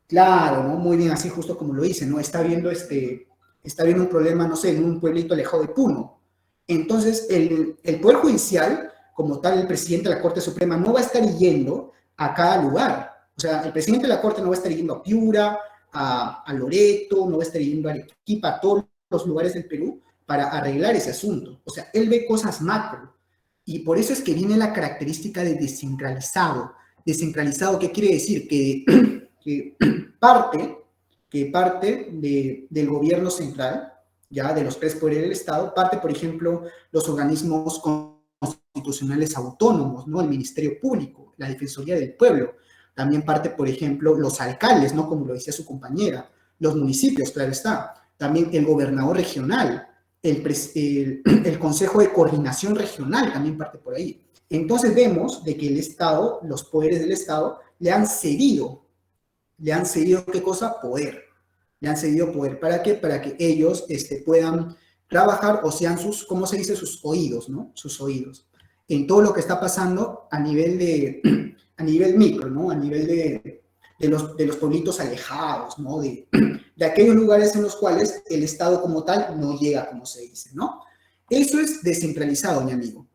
claro, ¿no? Muy bien, así justo como lo dice, ¿no? Está viendo un problema, no sé, en un pueblito alejado de Puno. Entonces, el Poder Judicial, como tal, el presidente de la Corte Suprema, no va a estar yendo a cada lugar. O sea, el presidente de la Corte no va a estar yendo a Piura, a Loreto, no va a estar yendo a Arequipa, a todos los lugares del Perú, para arreglar ese asunto. O sea, él ve cosas macro. Y por eso es que viene la característica de descentralizado. Descentralizado, ¿qué quiere decir? Que parte del gobierno central, ya de los tres poderes del Estado, parte, por ejemplo, los organismos constitucionales autónomos, ¿no? El Ministerio Público, la Defensoría del Pueblo. También parte, por ejemplo, los alcaldes, ¿no? Como lo decía su compañera, los municipios, claro está. También el gobernador regional, el Consejo de Coordinación Regional también parte por ahí. Entonces vemos de que el Estado, los poderes del Estado, le han cedido, ¿qué cosa? Poder. Le han cedido poder. ¿Para qué? Para que ellos puedan trabajar o sean sus, ¿cómo se dice? Sus oídos, ¿no? Sus oídos. En todo lo que está pasando a nivel micro, ¿no? A nivel de los pueblitos alejados, ¿no? De aquellos lugares en los cuales el Estado como tal no llega, como se dice, ¿no? Eso es descentralizado, mi amigo.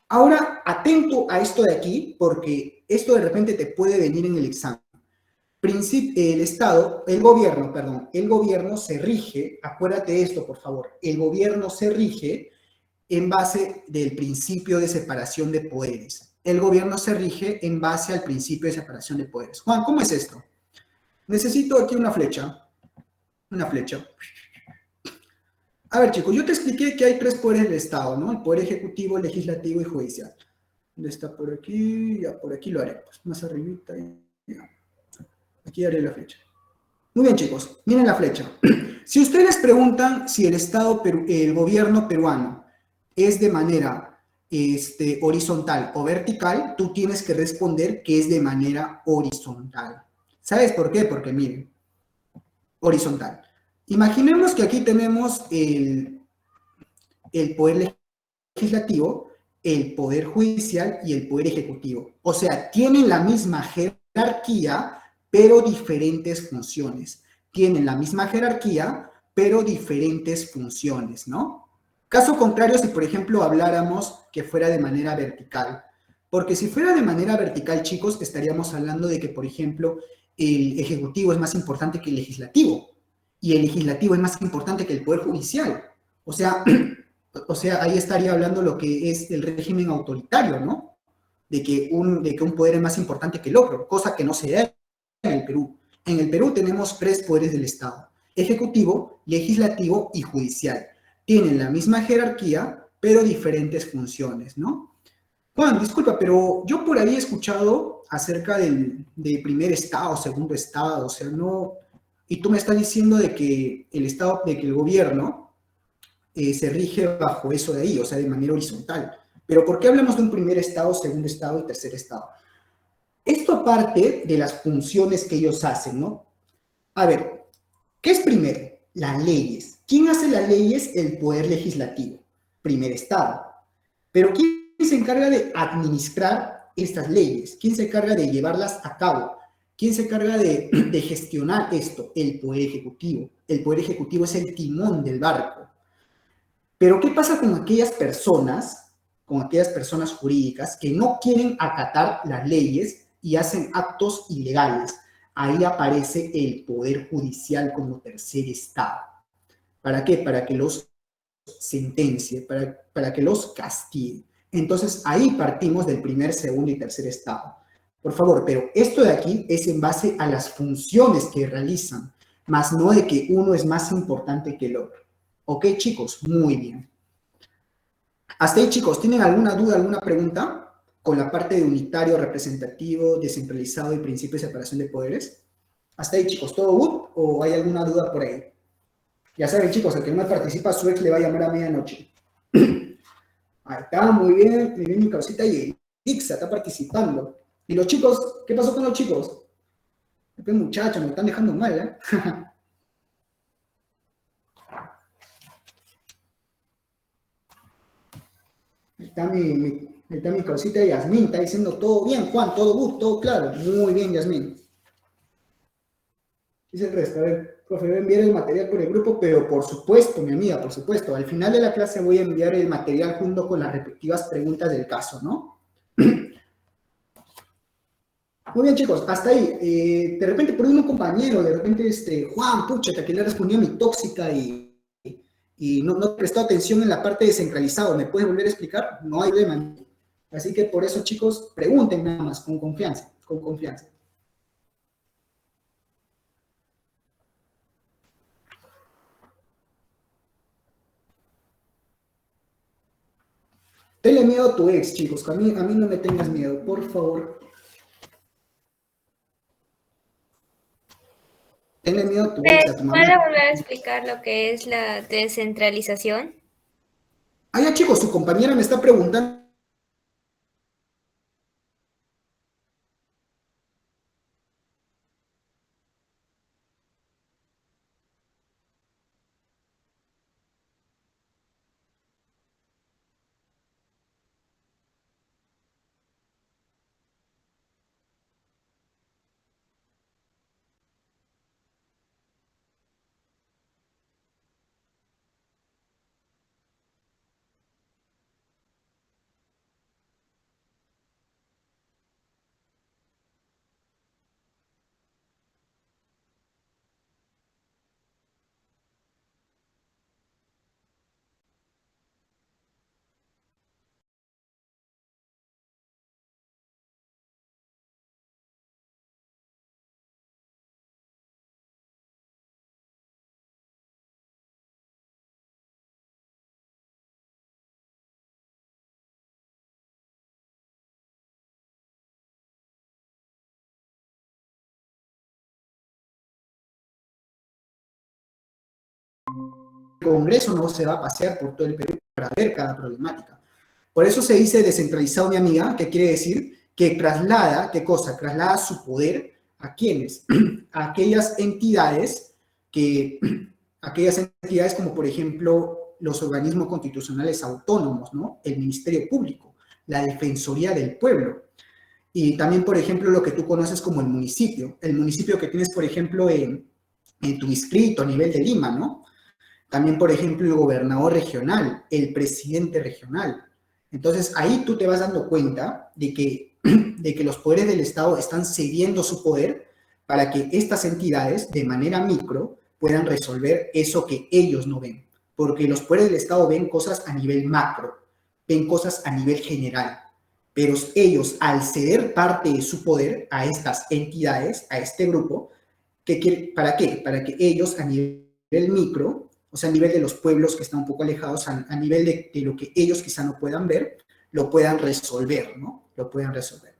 Ahora, atento a esto de aquí, porque esto de repente te puede venir en el examen. El gobierno se rige, acuérdate de esto, por favor, el gobierno se rige en base del principio de separación de poderes. El gobierno se rige en base al principio de separación de poderes. Juan, ¿cómo es esto? Necesito aquí una flecha. A ver, chicos, yo te expliqué que hay tres poderes del Estado, ¿no? El poder ejecutivo, legislativo y judicial. ¿Dónde está por aquí? Ya, por aquí lo haré. Pues más arribita. Ya. Aquí haré la flecha. Muy bien, chicos, miren la flecha. Si ustedes preguntan si el gobierno peruano es de manera horizontal o vertical, tú tienes que responder que es de manera horizontal. ¿Sabes por qué? Porque miren, horizontal. Imaginemos que aquí tenemos el poder legislativo, el poder judicial y el poder ejecutivo. O sea, tienen la misma jerarquía, pero diferentes funciones. Tienen la misma jerarquía, pero diferentes funciones, ¿no? Caso contrario, si por ejemplo habláramos que fuera de manera vertical. Porque si fuera de manera vertical, chicos, estaríamos hablando de que, por ejemplo, el ejecutivo es más importante que el legislativo. Y el legislativo es más importante que el poder judicial. O sea, ahí estaría hablando lo que es el régimen autoritario, ¿no? De que un poder es más importante que el otro, cosa que no se da en el Perú. En el Perú tenemos tres poderes del Estado: ejecutivo, legislativo y judicial. Tienen la misma jerarquía, pero diferentes funciones, ¿no? Juan, disculpa, pero yo por ahí he escuchado acerca del primer estado, segundo estado, o sea, no, y tú me estás diciendo de que el estado, de que el gobierno se rige bajo eso de ahí, o sea, de manera horizontal. Pero ¿por qué hablamos de un primer estado, segundo estado y tercer estado? Esto aparte de las funciones que ellos hacen, ¿no? A ver, ¿qué es primero? Las leyes. ¿Quién hace las leyes? El poder legislativo, primer estado. Pero ¿quién se encarga de administrar estas leyes? ¿Quién se encarga de llevarlas a cabo? ¿Quién se encarga de gestionar esto? El Poder Ejecutivo. El Poder Ejecutivo es el timón del barco. Pero ¿qué pasa con aquellas personas jurídicas que no quieren acatar las leyes y hacen actos ilegales? Ahí aparece el Poder Judicial como tercer estado. ¿Para qué? Para que los sentencie, para que los castigue. Entonces, ahí partimos del primer, segundo y tercer estado. Por favor, pero esto de aquí es en base a las funciones que realizan, más no de que uno es más importante que el otro. ¿Ok, chicos? Muy bien. Hasta ahí, chicos, ¿tienen alguna duda, alguna pregunta con la parte de unitario, representativo, descentralizado y principio de separación de poderes? Hasta ahí, chicos, ¿todo good? ¿O hay alguna duda por ahí? Ya saben, chicos, el que no participa, su ex le va a llamar a medianoche. Ahí está, muy bien mi causita y Ixa está participando. ¿Y los chicos? ¿Qué pasó con los chicos? Este muchacho, me están dejando mal, ¿eh? Ahí está mi causita Yasmín, está diciendo todo bien, Juan, todo good, todo claro. Muy bien, Yasmín. Dice el resto, a ver, profe, voy a enviar el material por el grupo, pero por supuesto, mi amiga, por supuesto, al final de la clase voy a enviar el material junto con las respectivas preguntas del caso, ¿no? Muy bien, chicos, hasta ahí. De repente por ahí un compañero, de repente Juan, pucha, que le respondió a mi tóxica y no prestó atención en la parte descentralizada. ¿Me puedes volver a explicar? No hay problema. Así que por eso, chicos, pregunten nada más, con confianza, con confianza. Tenle miedo a tu ex, chicos, que a mí no me tengas miedo, por favor. Tenle miedo a tu ex, a tu mamá. ¿Puede volver a explicar lo que es la descentralización? Ah, ya, chicos, su compañera me está preguntando. El Congreso no se va a pasear por todo el Perú para ver cada problemática. Por eso se dice descentralizado, mi amiga, que quiere decir que traslada, ¿qué cosa? Traslada su poder a quiénes? A aquellas entidades como por ejemplo los organismos constitucionales autónomos, ¿no? El Ministerio Público, la Defensoría del Pueblo. Y también, por ejemplo, lo que tú conoces como el municipio que tienes, por ejemplo, en tu distrito a nivel de Lima, ¿no? También, por ejemplo, el gobernador regional, el presidente regional. Entonces, ahí tú te vas dando cuenta de que los poderes del Estado están cediendo su poder para que estas entidades, de manera micro, puedan resolver eso que ellos no ven. Porque los poderes del Estado ven cosas a nivel macro, ven cosas a nivel general. Pero ellos, al ceder parte de su poder a estas entidades, a este grupo, ¿para qué? Para que ellos, a nivel micro, o sea, a nivel de los pueblos que están un poco alejados, a nivel de lo que ellos quizá no puedan ver, lo puedan resolver, ¿no? Lo puedan resolver.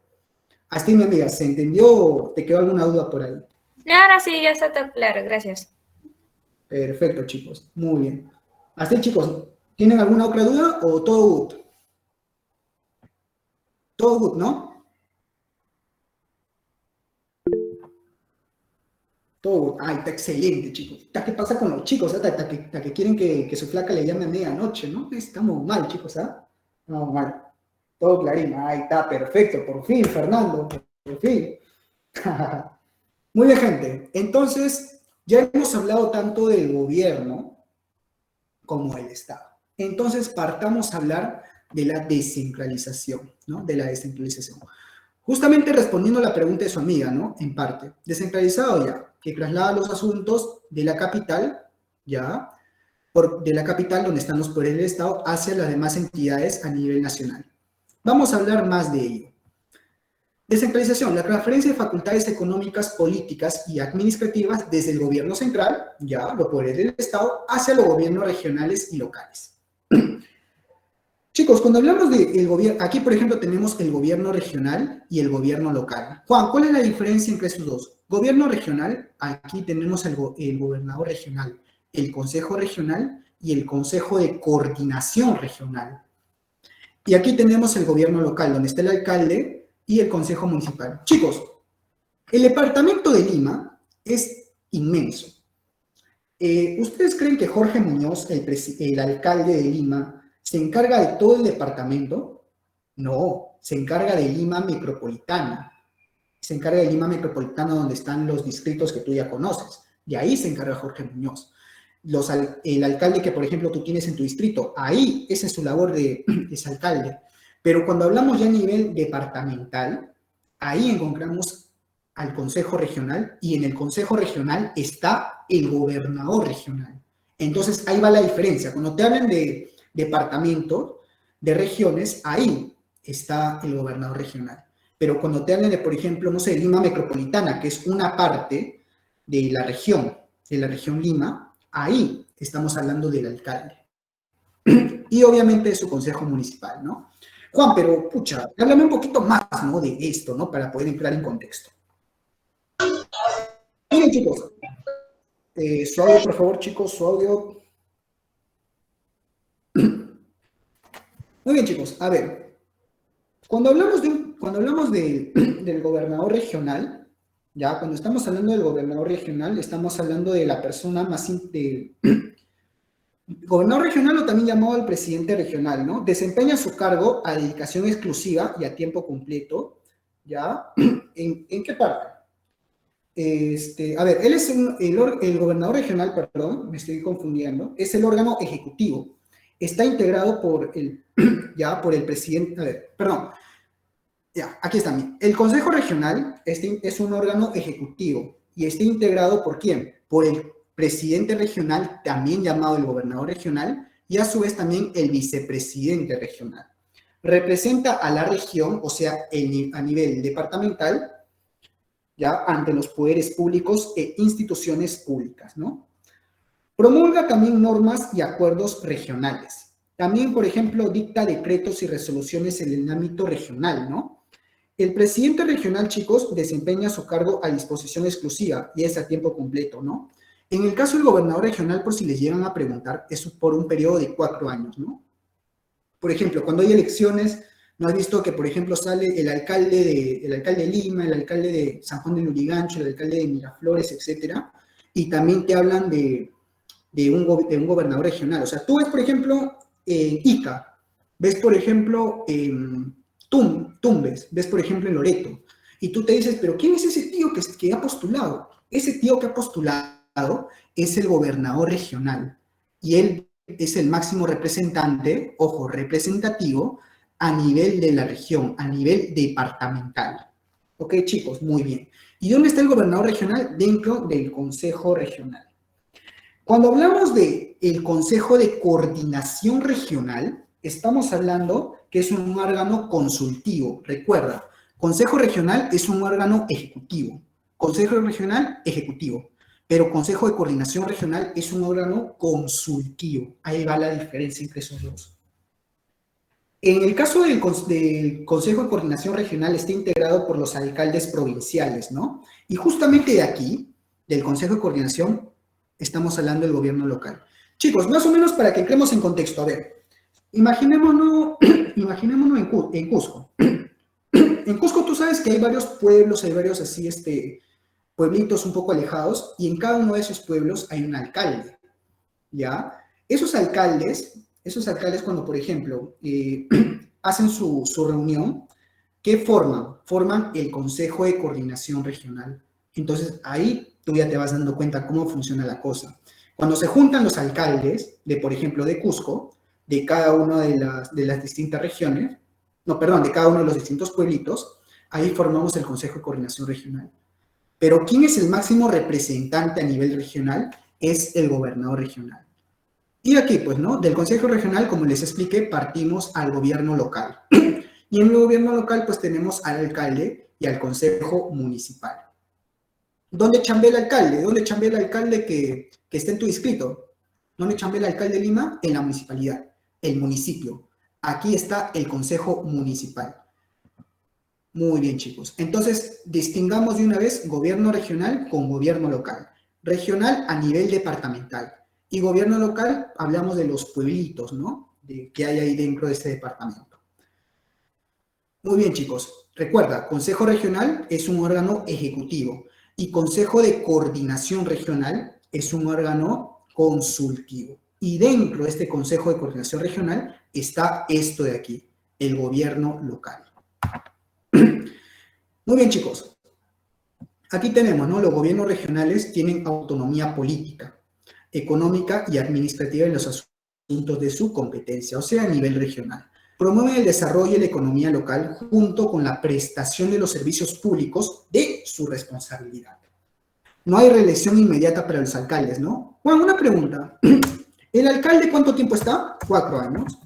Hasta ahí, mi amiga, ¿se entendió o te quedó alguna duda por ahí? No, ahora sí, ya está todo claro, gracias. Perfecto, chicos, muy bien. Hasta ahí, chicos, ¿tienen alguna otra duda o todo good? Todo good, ¿no? Todo, ay, está excelente, chicos. ¿Qué pasa con los chicos? Hasta que quieren que su flaca le llame a medianoche, ¿no? Estamos mal, chicos, ¿ah? Estamos mal. Todo clarín. Ahí está, perfecto. Por fin, Fernando. Por fin. Muy bien, gente. Entonces, ya hemos hablado tanto del gobierno como del Estado. Entonces, partamos a hablar de la descentralización, ¿no? De la descentralización. Justamente respondiendo a la pregunta de su amiga, ¿no? En parte. Descentralizado ya, que traslada los asuntos de la capital, ya, de la capital donde están los poderes del Estado, hacia las demás entidades a nivel nacional. Vamos a hablar más de ello. Descentralización, la transferencia de facultades económicas, políticas y administrativas desde el gobierno central, ya, los poderes del Estado, hacia los gobiernos regionales y locales. Chicos, cuando hablamos del gobierno, aquí por ejemplo tenemos el gobierno regional y el gobierno local. Juan, ¿cuál es la diferencia entre estos dos? Gobierno regional, aquí tenemos el gobernador regional, el consejo regional y el consejo de coordinación regional. Y aquí tenemos el gobierno local, donde está el alcalde y el consejo municipal. Chicos, el departamento de Lima es inmenso. ¿Ustedes creen que Jorge Muñoz, el alcalde de Lima, se encarga de todo el departamento? No, se encarga de Lima metropolitana. Se encarga de Lima metropolitana donde están los distritos que tú ya conoces. De ahí se encarga Jorge Muñoz. El alcalde que, por ejemplo, tú tienes en tu distrito, ahí esa es su labor de ese alcalde. Pero cuando hablamos ya a nivel departamental, ahí encontramos al Consejo Regional y en el Consejo Regional está el gobernador regional. Entonces, ahí va la diferencia. Cuando te hablan de departamento, de regiones, ahí está el gobernador regional. Pero cuando te hablan de, por ejemplo, no sé, Lima metropolitana, que es una parte de la región Lima, ahí estamos hablando del alcalde. Y obviamente de su consejo municipal, ¿no? Juan, pero, pucha, háblame un poquito más, ¿no? De esto, ¿no? Para poder entrar en contexto. Miren, chicos. Su audio, por favor, chicos, su audio. Muy bien, chicos, a ver, cuando hablamos del gobernador regional, ya, cuando estamos hablando del gobernador regional, estamos hablando de la persona gobernador regional o también llamado el presidente regional, ¿no? Desempeña su cargo a dedicación exclusiva y a tiempo completo, ¿ya? ¿En qué parte? A ver, él es el gobernador regional, perdón, me estoy confundiendo, es el órgano ejecutivo. Está integrado por el presidente, a ver, perdón, ya, aquí está. El Consejo Regional es un órgano ejecutivo y está integrado ¿por quién? Por el presidente regional, también llamado el gobernador regional, y a su vez también el vicepresidente regional. Representa a la región, o sea, a nivel departamental, ya, ante los poderes públicos e instituciones públicas, ¿no? Promulga también normas y acuerdos regionales. También, por ejemplo, dicta decretos y resoluciones en el ámbito regional, ¿no? El presidente regional, chicos, desempeña su cargo a disposición exclusiva y es a tiempo completo, ¿no? En el caso del gobernador regional, por si les llegan a preguntar, es por un periodo de 4 años, ¿no? Por ejemplo, cuando hay elecciones, ¿no has visto que, por ejemplo, sale el alcalde de Lima, el alcalde de San Juan de Lurigancho, el alcalde de Miraflores, etcétera? Y también te hablan de un gobernador regional. O sea, tú ves, por ejemplo, Ica, ves, por ejemplo, Tumbes, ves, por ejemplo, en Loreto, y tú te dices, pero ¿quién es ese tío que ha postulado? Ese tío que ha postulado es el gobernador regional, y él es el máximo representante, ojo, representativo, a nivel de la región, a nivel departamental. ¿Ok, chicos? Muy bien. ¿Y dónde está el gobernador regional? Dentro del Consejo Regional. Cuando hablamos del Consejo de Coordinación Regional, estamos hablando que es un órgano consultivo. Recuerda, Consejo Regional es un órgano ejecutivo. Consejo Regional, ejecutivo. Pero Consejo de Coordinación Regional es un órgano consultivo. Ahí va la diferencia entre esos dos. En el caso del Consejo de Coordinación Regional está integrado por los alcaldes provinciales, ¿no? Y justamente de aquí, del Consejo de Coordinación, estamos hablando del gobierno local. Chicos, más o menos para que entremos en contexto, a ver, imaginémonos en Cusco. En Cusco tú sabes que hay varios pueblos, hay varios así, pueblitos un poco alejados, y en cada uno de esos pueblos hay un alcalde, ¿ya? Esos alcaldes cuando, por ejemplo, hacen su reunión, ¿qué forman? Forman el Consejo de Coordinación Regional. Entonces, ahí tú ya te vas dando cuenta cómo funciona la cosa. Cuando se juntan los alcaldes, por ejemplo, de Cusco, de cada una de las distintas regiones, no, perdón, de cada uno de los distintos pueblitos, ahí formamos el Consejo de Coordinación Regional. Pero ¿quién es el máximo representante a nivel regional? Es el gobernador regional. Y aquí, pues, ¿no? Del Consejo Regional, como les expliqué, partimos al gobierno local. Y en el gobierno local, pues, tenemos al alcalde y al Consejo Municipal. ¿Dónde chambea el alcalde? ¿Dónde chambea el alcalde que está en tu distrito? ¿Dónde chambea el alcalde de Lima? En la municipalidad, el municipio. Aquí está el Consejo Municipal. Muy bien, chicos. Entonces, distingamos de una vez gobierno regional con gobierno local. Regional a nivel departamental. Y gobierno local, hablamos de los pueblitos, ¿no? Que hay ahí dentro de este departamento. Muy bien, chicos. Recuerda, Consejo Regional es un órgano ejecutivo y Consejo de Coordinación Regional es un órgano consultivo. Y dentro de este Consejo de Coordinación Regional está esto de aquí, el gobierno local. Muy bien, chicos. Aquí tenemos, ¿no? Los gobiernos regionales tienen autonomía política, económica y administrativa en los asuntos de su competencia, o sea, a nivel regional. Promueven el desarrollo de la economía local junto con la prestación de los servicios públicos de su responsabilidad. No hay reelección inmediata para los alcaldes, ¿no? Bueno, una pregunta. ¿El alcalde cuánto tiempo está? 4 años.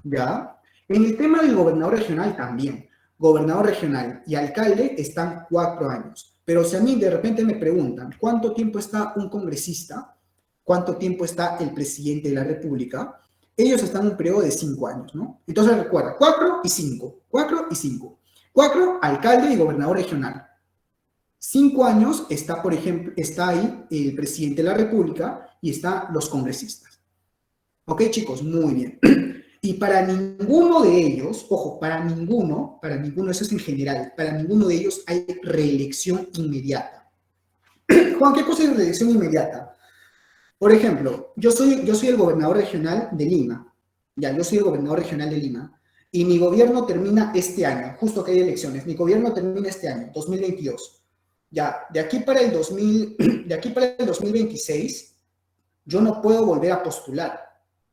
¿Ya? En el tema del gobernador regional también. Gobernador regional y alcalde están 4 años. Pero si a mí de repente me preguntan cuánto tiempo está un congresista, cuánto tiempo está el presidente de la República, ellos están en un periodo de 5 años, ¿no? Entonces recuerda, 4 y 5, 4 y 5. 4, alcalde y gobernador regional. 5 años está, por ejemplo, está ahí el presidente de la República y están los congresistas. ¿Ok, chicos? Muy bien. Y para ninguno de ellos, ojo, para ninguno, eso es en general, para ninguno de ellos hay reelección inmediata. Juan, ¿qué cosa es reelección inmediata? Por ejemplo, yo soy el gobernador regional de Lima. Ya, yo soy el gobernador regional de Lima. Y mi gobierno termina este año, justo que hay elecciones. Mi gobierno termina este año, 2022. Ya, de aquí para el 2026, yo no puedo volver a postular.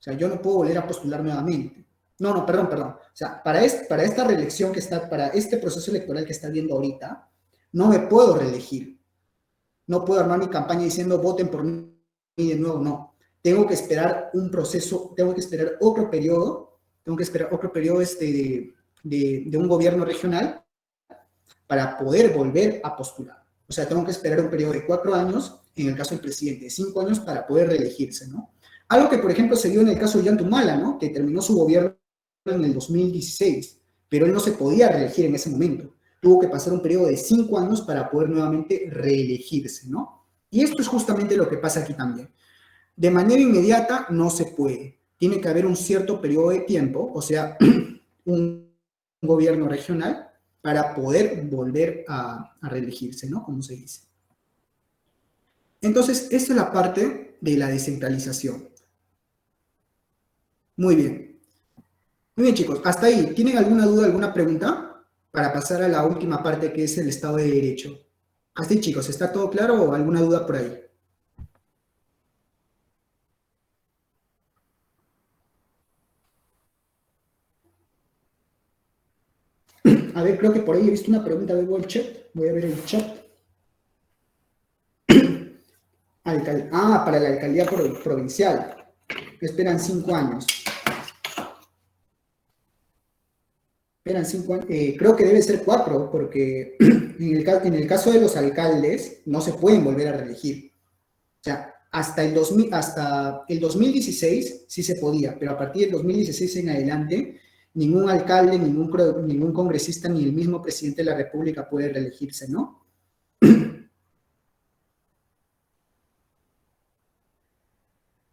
O sea, yo no puedo volver a postular nuevamente. No, perdón. O sea, para esta reelección para este proceso electoral que está viendo ahorita, no me puedo reelegir. No puedo armar mi campaña diciendo voten por mí de nuevo, no. Tengo que esperar un proceso, tengo que esperar otro periodo de un gobierno regional para poder volver a postular. O sea, tengo que esperar un periodo de 4 años, en el caso del presidente, de 5 años para poder reelegirse, ¿no? Algo que, por ejemplo, se dio en el caso de Ollanta Humala, ¿no? Que terminó su gobierno en el 2016, pero él no se podía reelegir en ese momento. Tuvo que pasar un periodo de 5 años para poder nuevamente reelegirse, ¿no? Y esto es justamente lo que pasa aquí también. De manera inmediata no se puede. Tiene que haber un cierto periodo de tiempo, o sea, un gobierno regional para poder volver a reelegirse, ¿no? Como se dice. Entonces, esta es la parte de la descentralización. Muy bien. Muy bien, chicos. Hasta ahí. ¿Tienen alguna duda, alguna pregunta? Para pasar a la última parte, que es el Estado de Derecho. Hasta ahí, chicos. ¿Está todo claro o alguna duda por ahí? A ver, creo que por ahí he visto una pregunta de el chat. Voy a ver el chat. Para la alcaldía provincial. Esperan 5 años. Esperan 5 años. Creo que debe ser 4, porque en el caso de los alcaldes no se pueden volver a reelegir. O sea, hasta el 2016 sí se podía, pero a partir del 2016 en adelante, ningún alcalde, ningún congresista, ni el mismo presidente de la República puede reelegirse, ¿no?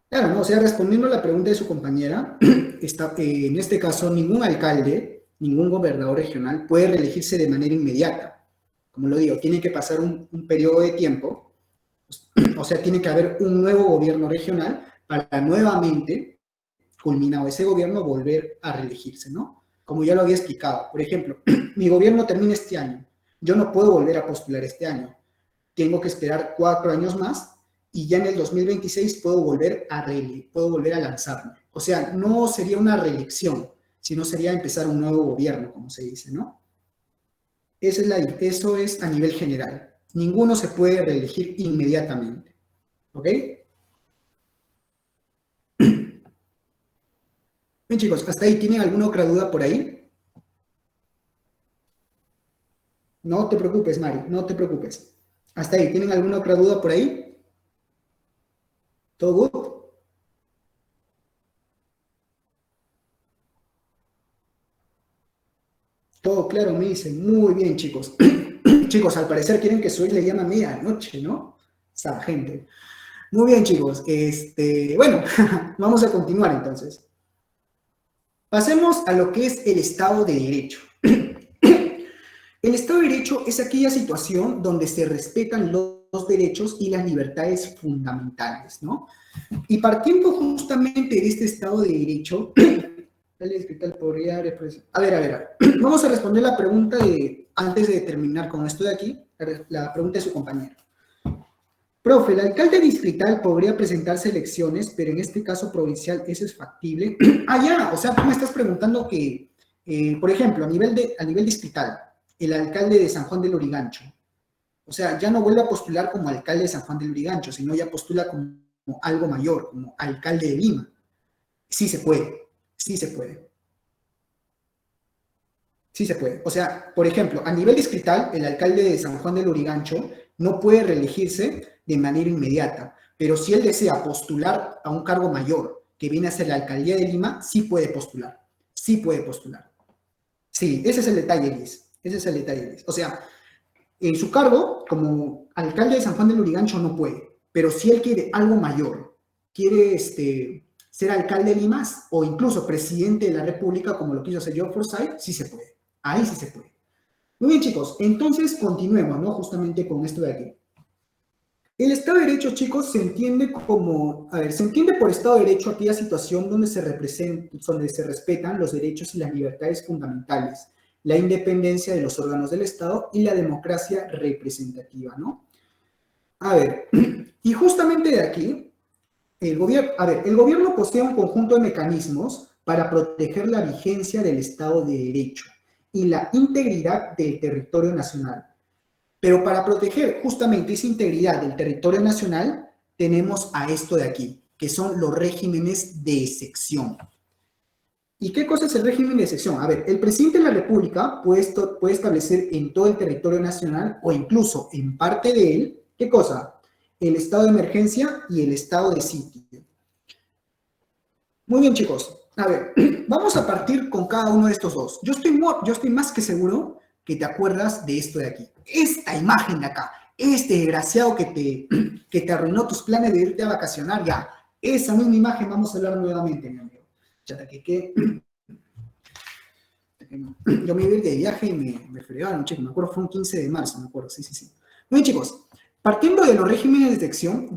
Claro, ¿no? O sea, respondiendo a la pregunta de su compañera, en este caso, ningún alcalde, ningún gobernador regional puede reelegirse de manera inmediata. Como lo digo, tiene que pasar un periodo de tiempo, o sea, tiene que haber un nuevo gobierno regional para nuevamente, culminado ese gobierno, volver a reelegirse, ¿no? Como ya lo había explicado. Por ejemplo, mi gobierno termina este año, yo no puedo volver a postular este año, tengo que esperar 4 años más y ya en el 2026 puedo volver a lanzarme. O sea, no sería una reelección, sino sería empezar un nuevo gobierno, como se dice, ¿no? Eso es a nivel general. Ninguno se puede reelegir inmediatamente. ¿Ok? Bien, chicos, hasta ahí. ¿Tienen alguna otra duda por ahí? No te preocupes, Mari, no te preocupes. Hasta ahí. ¿Tienen alguna otra duda por ahí? ¿Todo good? Todo claro, me dicen. Muy bien, chicos. Chicos, al parecer quieren que Suez le llame a medianoche, ¿no? Esa gente. Muy bien, chicos. Bueno, vamos a continuar entonces. Pasemos a lo que es el Estado de Derecho. El Estado de Derecho es aquella situación donde se respetan los derechos y las libertades fundamentales, ¿no? Y partiendo justamente de este Estado de Derecho, a ver, vamos a responder la pregunta antes de terminar con esto de aquí, la pregunta de su compañero. Profe, el alcalde distrital podría presentarse elecciones, pero en este caso provincial, ¿eso es factible? Ya, o sea, tú me estás preguntando que, por ejemplo, a nivel distrital, el alcalde de San Juan del Lurigancho, o sea, ya no vuelve a postular como alcalde de San Juan del Lurigancho, sino ya postula como algo mayor, como alcalde de Lima. Sí se puede, sí se puede. Sí se puede. O sea, por ejemplo, a nivel distrital, el alcalde de San Juan del Lurigancho no puede reelegirse de manera inmediata, pero si él desea postular a un cargo mayor, que viene a ser la alcaldía de Lima, sí puede postular. Sí puede postular. Sí, ese es el detalle, Liz. Ese es el detalle, Liz. O sea, en su cargo, como alcalde de San Juan del Lurigancho, no puede, pero si él quiere algo mayor, quiere ser alcalde de Lima o incluso presidente de la República, como lo quiso hacer John Forsyth, sí se puede. Ahí sí se puede. Muy bien, chicos. Entonces, continuemos, ¿no? Justamente con esto de aquí. El Estado de Derecho, chicos, se entiende por Estado de Derecho aquella situación donde se respetan los derechos y las libertades fundamentales, la independencia de los órganos del Estado y la democracia representativa, ¿no? A ver, y justamente de aquí, el gobierno posee un conjunto de mecanismos para proteger la vigencia del Estado de Derecho y la integridad del territorio nacional. Pero para proteger justamente esa integridad del territorio nacional, tenemos a esto de aquí, que son los regímenes de excepción. ¿Y qué cosa es el régimen de excepción? A ver, el presidente de la República puede establecer en todo el territorio nacional o incluso en parte de él, ¿qué cosa? El estado de emergencia y el estado de sitio. Muy bien, chicos. A ver, vamos a partir con cada uno de estos dos. Yo estoy más que seguro que te acuerdas de esto de aquí. Esta imagen de acá, este desgraciado que te arruinó tus planes de irte a vacacionar, ya, esa misma imagen vamos a hablar nuevamente, mi amigo. Chata, yo me iba a ir de viaje y me fregaron, chicos, me acuerdo, fue un 15 de marzo, me acuerdo, sí. Muy bien, chicos, partiendo de los regímenes de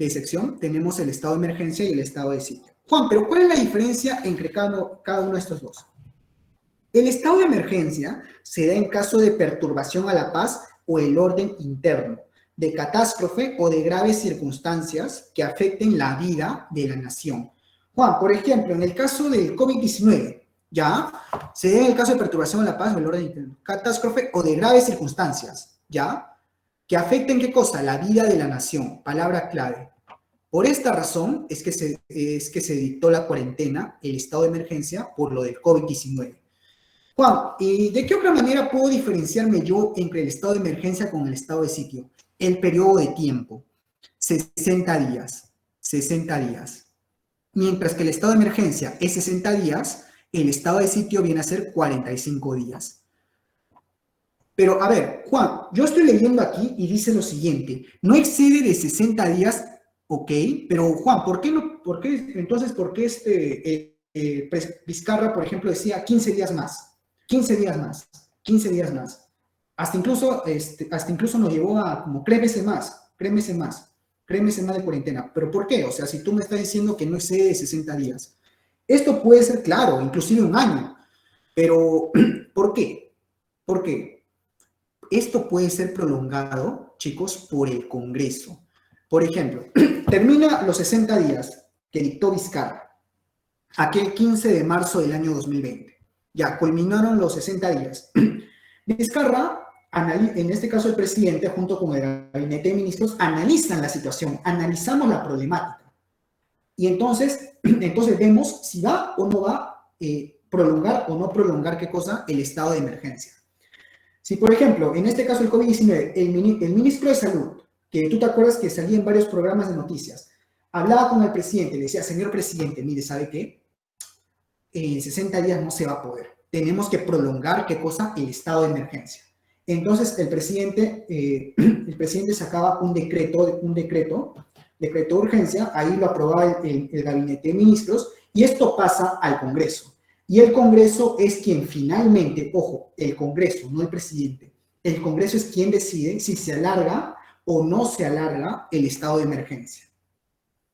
excepción, tenemos el estado de emergencia y el estado de sitio. Juan, pero ¿cuál es la diferencia entre cada uno de estos dos? El estado de emergencia se da en caso de perturbación a la paz o el orden interno, de catástrofe o de graves circunstancias que afecten la vida de la nación. Juan, por ejemplo, en el caso del COVID-19, ¿ya? Se da en el caso de perturbación a la paz o el orden interno, catástrofe o de graves circunstancias, ¿ya? Que afecten, ¿qué cosa? La vida de la nación, palabra clave. Por esta razón es que se dictó la cuarentena, el estado de emergencia, por lo del COVID-19. Juan, ¿y de qué otra manera puedo diferenciarme yo entre el estado de emergencia con el estado de sitio? El periodo de tiempo, 60 días. 60 días. Mientras que el estado de emergencia es 60 días, el estado de sitio viene a ser 45 días. Pero, a ver, Juan, yo estoy leyendo aquí y dice lo siguiente, no excede de 60 días, ok, pero Juan, ¿por qué entonces, por qué Vizcarra, por ejemplo, decía 15 días más, 15 días más, 15 días más? Hasta incluso nos llevó a como 3 meses más, 3 meses más, 3 meses más de cuarentena. ¿Pero por qué? O sea, si tú me estás diciendo que no excede de 60 días. Esto puede ser, claro, inclusive un año, pero ¿por qué? ¿Por qué? Esto puede ser prolongado, chicos, por el Congreso. Por ejemplo, termina los 60 días que dictó Vizcarra, aquel 15 de marzo del año 2020. Ya, culminaron los 60 días. Vizcarra, en este caso el presidente, junto con el gabinete de ministros, analizan la situación, analizamos la problemática. Y entonces vemos si va o no va a prolongar o no prolongar, ¿qué cosa? El estado de emergencia. Si, por ejemplo, en este caso el COVID-19, el ministro de Salud, que tú te acuerdas que salía en varios programas de noticias, hablaba con el presidente, le decía, señor presidente, mire, ¿sabe qué? En 60 días no se va a poder. Tenemos que prolongar, ¿qué cosa? El estado de emergencia. Entonces, el presidente sacaba un decreto de urgencia, ahí lo aprobaba el gabinete de ministros, y esto pasa al Congreso. Y el Congreso es quien finalmente, ojo, el Congreso, no el presidente, el Congreso es quien decide si se alarga o no se alarga el estado de emergencia.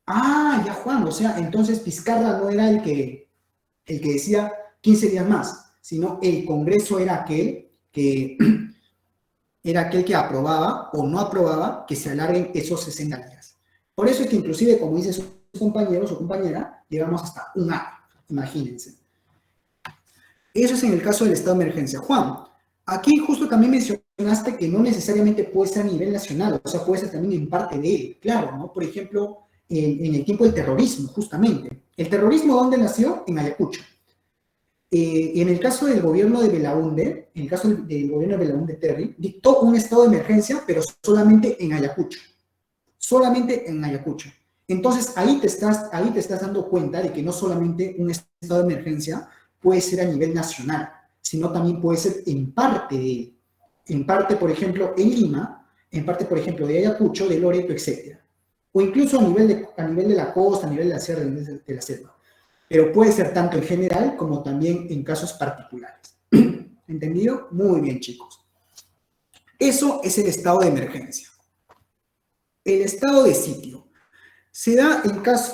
Ah, ya Juan, o sea, entonces Vizcarra no era el que decía 15 días más, sino el Congreso era aquel que aprobaba o no aprobaba que se alarguen esos 60 días. Por eso es que inclusive, como dice su compañero o su compañera, llegamos hasta un año, imagínense. Eso es en el caso del estado de emergencia. Juan, aquí justo también mencionaste que no necesariamente puede ser a nivel nacional, o sea, puede ser también en parte de él, claro, ¿no? Por ejemplo, en el tiempo del terrorismo, justamente. ¿El terrorismo dónde nació? En Ayacucho. En el caso del gobierno de Belaúnde, en el caso del gobierno de Belaúnde Terry, dictó un estado de emergencia, pero solamente en Ayacucho. Solamente en Ayacucho. Entonces, ahí te estás dando cuenta de que no solamente un estado de emergencia puede ser a nivel nacional, sino también puede ser en parte de él. En parte, por ejemplo, en Lima, en parte, por ejemplo, de Ayacucho, de Loreto, etc. O incluso a nivel de la costa, a nivel de la sierra, de la selva. Pero puede ser tanto en general como también en casos particulares. ¿Entendido? Muy bien, chicos. Eso es el estado de emergencia. El estado de sitio. Se da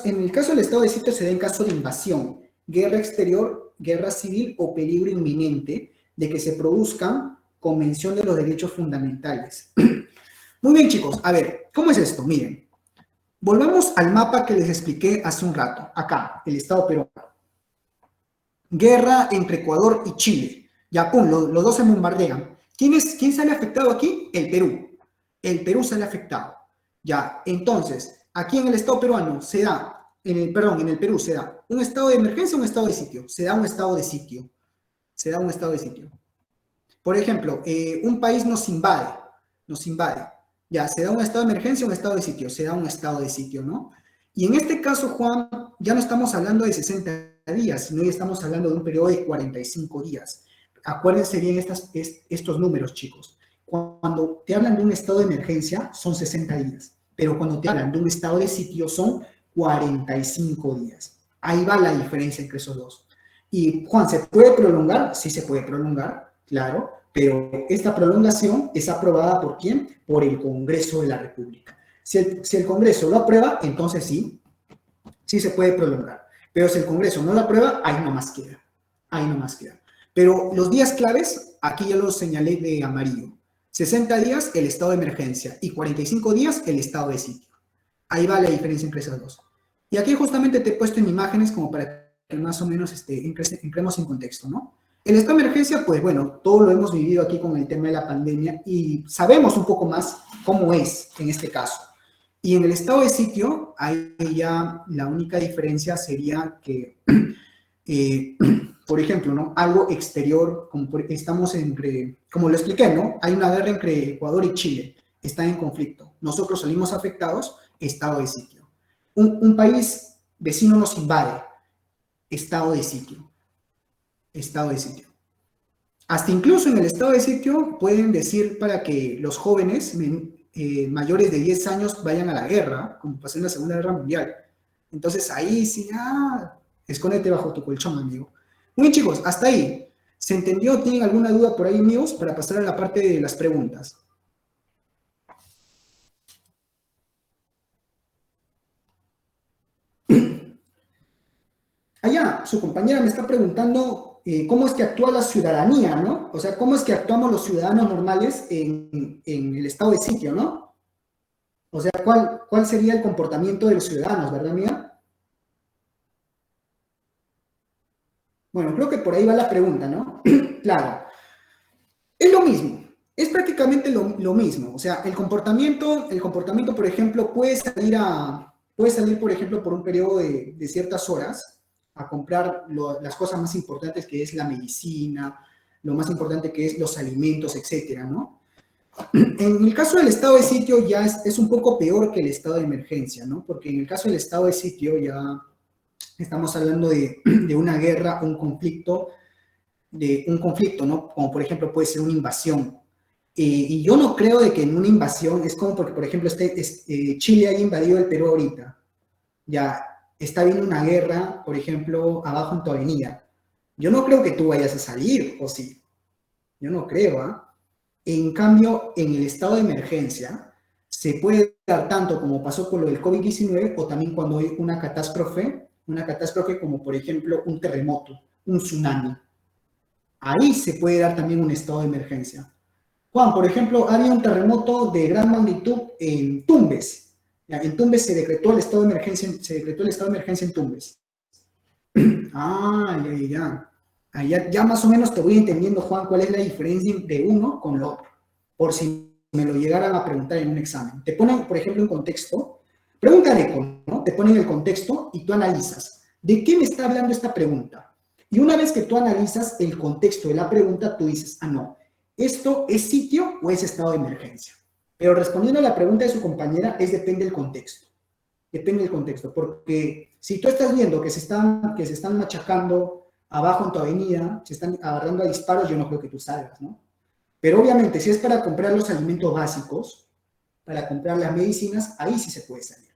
en el caso del estado de sitio se da en caso de invasión, guerra exterior, guerra civil o peligro inminente de que se produzcan Convención de los Derechos Fundamentales. Muy bien, chicos. A ver, ¿cómo es esto? Miren. Volvamos al mapa que les expliqué hace un rato. Acá, el estado peruano. Guerra entre Ecuador y Chile. Ya, pum, los dos se bombardean. ¿Quién sale afectado aquí? El Perú. El Perú sale afectado. Ya, entonces, aquí en el estado peruano se da, en el Perú se da un estado de emergencia o un estado de sitio. Se da un estado de sitio. Se da un estado de sitio. Por ejemplo, un país nos invade. Ya, se da un estado de emergencia o un estado de sitio. Se da un estado de sitio, ¿no? Y en este caso, Juan, ya no estamos hablando de 60 días, sino ya estamos hablando de un periodo de 45 días. Acuérdense bien estos números, chicos. Cuando te hablan de un estado de emergencia, son 60 días. Pero cuando te hablan de un estado de sitio, son 45 días. Ahí va la diferencia entre esos dos. Y, Juan, ¿se puede prolongar? Sí se puede prolongar, claro. Pero esta prolongación es aprobada ¿por quién? Por el Congreso de la República. Si el Congreso lo aprueba, entonces sí se puede prolongar. Pero si el Congreso no lo aprueba, ahí nomás queda. Ahí nomás queda. Pero los días claves, aquí ya los señalé de amarillo. 60 días el estado de emergencia y 45 días el estado de sitio. Ahí va la diferencia entre esas dos. Y aquí justamente te he puesto en imágenes como para que más o menos entremos en contexto, ¿no? El estado de emergencia, pues bueno, todo lo hemos vivido aquí con el tema de la pandemia y sabemos un poco más cómo es en este caso. Y en el estado de sitio, ahí ya la única diferencia sería que, por ejemplo, ¿no? Algo exterior, como lo expliqué, ¿no? Hay una guerra entre Ecuador y Chile, está en conflicto. Nosotros salimos afectados, estado de sitio. un país vecino nos invade, estado de sitio, estado de sitio. Hasta incluso en el estado de sitio pueden decir para que los jóvenes mayores de 10 años vayan a la guerra, como pasó en la Segunda Guerra Mundial. Entonces ahí sí, escóndete bajo tu colchón, amigo. Muy bien, chicos, hasta ahí. ¿Se entendió? ¿Tienen alguna duda por ahí, amigos? Para pasar a la parte de las preguntas. Allá, su compañera me está preguntando cómo es que actúa la ciudadanía, ¿no? O sea, cómo es que actuamos los ciudadanos normales en el estado de sitio, ¿no? O sea, ¿cuál sería el comportamiento de los ciudadanos, verdad, amiga? Bueno, creo que por ahí va la pregunta, ¿no? Claro. Es lo mismo, es prácticamente lo mismo. O sea, el comportamiento, por ejemplo, puede salir, por ejemplo, por un periodo de ciertas horas a comprar las cosas más importantes que es la medicina, lo más importante que es los alimentos, etcétera, ¿no? En el caso del estado de sitio ya es un poco peor que el estado de emergencia, ¿no? Porque en el caso del estado de sitio ya estamos hablando de una guerra, un conflicto, ¿no? Como por ejemplo puede ser una invasión. Y yo no creo de que en una invasión, es como porque, por ejemplo, Chile haya invadido el Perú ahorita, ya está habiendo una guerra, por ejemplo, abajo en tu avenida. Yo no creo que tú vayas a salir, ¿o sí? Yo no creo, ¿ah? En cambio, en el estado de emergencia, se puede dar tanto como pasó con lo del COVID-19 o también cuando hay una catástrofe como por ejemplo un terremoto, un tsunami. Ahí se puede dar también un estado de emergencia. Juan, por ejemplo, había un terremoto de gran magnitud en Tumbes. En Tumbes se decretó el estado de emergencia en Tumbes. Ya más o menos te voy entendiendo, Juan, cuál es la diferencia de uno con lo otro, por si me lo llegaran a preguntar en un examen. Te ponen, por ejemplo, un contexto, pregunta de eco, ¿no? Te ponen el contexto y tú analizas. ¿De qué me está hablando esta pregunta? Y una vez que tú analizas el contexto de la pregunta, tú dices, no, ¿esto es sitio o es estado de emergencia? Pero respondiendo a la pregunta de su compañera, depende del contexto. Depende del contexto, porque si tú estás viendo que se están machacando abajo en tu avenida, se están agarrando a disparos, yo no creo que tú salgas, ¿no? Pero obviamente, si es para comprar los alimentos básicos, para comprar las medicinas, ahí sí se puede salir.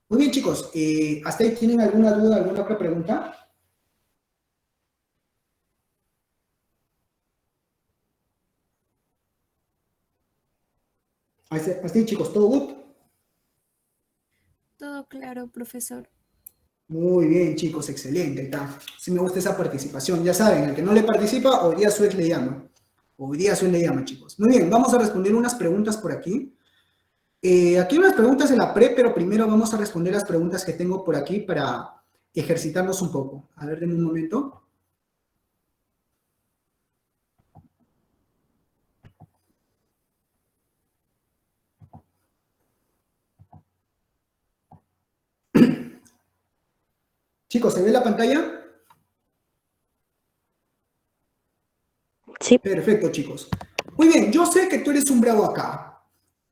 Muy bien, chicos, ¿hasta ahí tienen alguna duda, alguna otra pregunta? Hasta ahí, chicos, ¿todo good? Todo claro, profesor. Muy bien, chicos, excelente. Sí me gusta esa participación. Ya saben, el que no le participa, hoy día Suez le llama. Hoy día Suez le llama, chicos. Muy bien, vamos a responder unas preguntas por aquí. Aquí hay unas preguntas en la pre, pero primero vamos a responder las preguntas que tengo por aquí para ejercitarnos un poco. A ver, denme un momento. Chicos, ¿se ve la pantalla? Sí. Perfecto, chicos. Muy bien, yo sé que tú eres un bravo acá.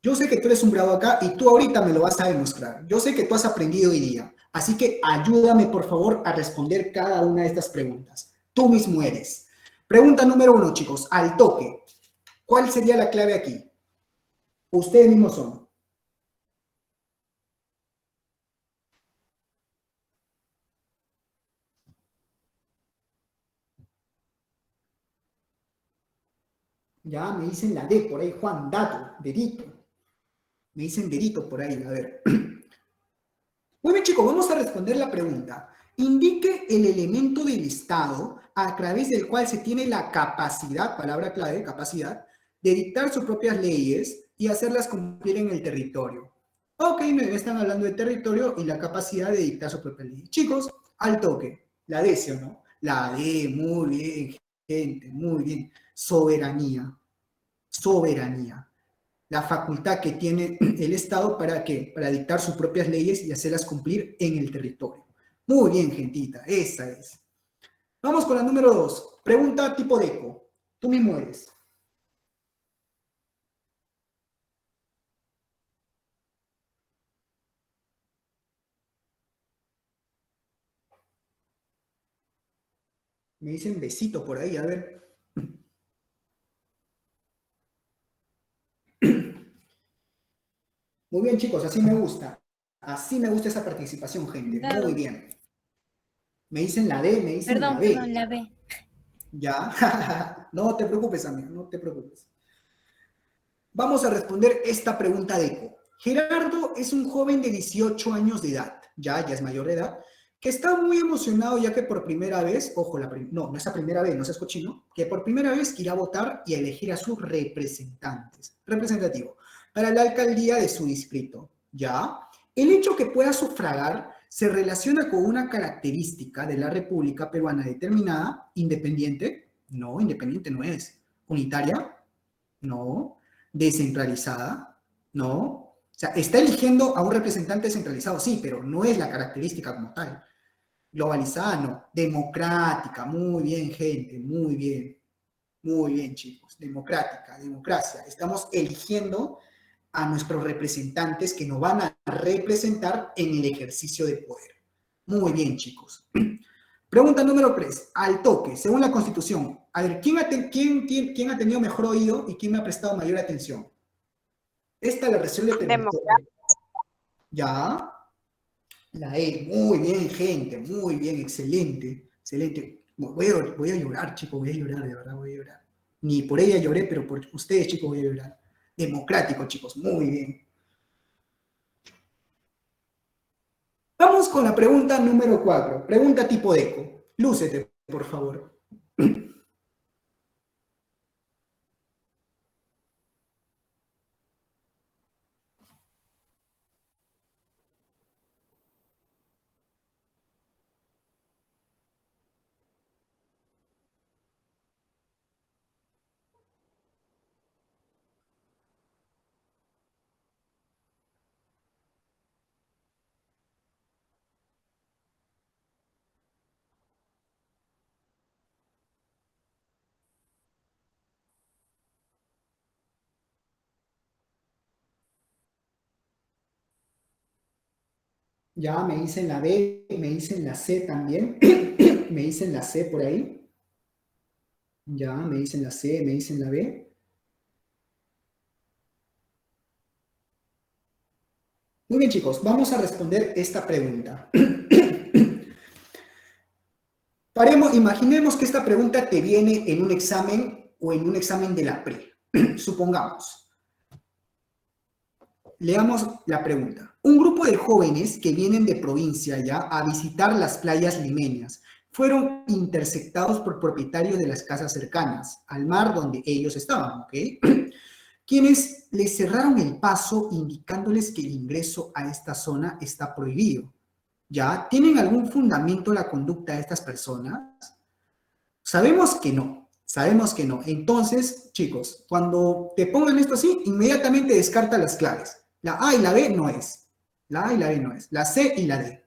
Yo sé que tú eres un bravo acá y tú ahorita me lo vas a demostrar. Yo sé que tú has aprendido hoy día. Así que ayúdame, por favor, a responder cada una de estas preguntas. Tú mismo eres. Pregunta número 1, chicos, al toque. ¿Cuál sería la clave aquí? Ustedes mismos son. Ya me dicen la D por ahí, Juan, dato, dedito. Me dicen dedito por ahí, a ver. Muy bien, chicos, vamos a responder la pregunta. Indique el elemento del Estado a través del cual se tiene la capacidad, palabra clave, capacidad, de dictar sus propias leyes y hacerlas cumplir en el territorio. Ok, me están hablando de territorio y la capacidad de dictar sus propias leyes. Chicos, al toque, la D, ¿sí o no? La D, muy bien, gente, muy bien. Soberanía, soberanía, la facultad que tiene el Estado para qué, para dictar sus propias leyes y hacerlas cumplir en el territorio. Muy bien, gentita, esa es. Vamos con la número 2. Pregunta tipo deco. Tú mismo eres. Me dicen besito por ahí, a ver. Muy bien, chicos, así me gusta. Así me gusta esa participación, gente. Muy Claro. bien. Me dicen la D, me dicen la Perdón, B. la B. ¿Ya? No te preocupes, amigo, no te preocupes. Vamos a responder esta pregunta de Eco. Gerardo es un joven de 18 años de edad, ya es mayor de edad, que está muy emocionado ya que por primera vez, ojo, no es la primera vez, no seas cochino, que por primera vez irá a votar y a elegir a sus representantes, representativo, para la alcaldía de su distrito, ¿ya? El hecho que pueda sufragar se relaciona con una característica de la República Peruana determinada, independiente, no, independiente no es, unitaria, no, descentralizada, no. O sea, está eligiendo a un representante descentralizado, sí, pero no es la característica como tal. Globalizada, no. Democrática, muy bien, gente, muy bien. Muy bien, chicos. Democrática, democracia. Estamos eligiendo a nuestros representantes que nos van a representar en el ejercicio de poder. Muy bien, chicos. Pregunta número 3. Al toque, según la Constitución. A ver, ¿quién ha tenido mejor oído y quién me ha prestado mayor atención? Esta la resuelve Democracia. ya. La E. Muy bien, gente. Muy bien. Excelente. Excelente. Voy a llorar, chicos. Voy a llorar, de verdad. Voy a llorar. Ni por ella lloré, pero por ustedes, chicos, voy a llorar. Democrático, chicos. Muy bien. Vamos con la pregunta número 4. Pregunta tipo Eco. Lúcete, por favor. Ya me dicen la B, me dicen la C también. Me dicen la C por ahí. Ya me dicen la C, me dicen la B. Muy bien, chicos, vamos a responder esta pregunta. Imaginemos que esta pregunta te viene en un examen o en un examen de la pre. Supongamos. Leamos la pregunta. Un grupo de jóvenes que vienen de provincia ya a visitar las playas limeñas fueron interceptados por propietarios de las casas cercanas al mar donde ellos estaban, ¿ok? Quienes les cerraron el paso indicándoles que el ingreso a esta zona está prohibido. ¿Ya? ¿Tienen algún fundamento la conducta de estas personas? Sabemos que no, sabemos que no. Entonces, chicos, cuando te pongan esto así, inmediatamente descarta las claves. La A y la B no es. La A y la B no es. La C y la D.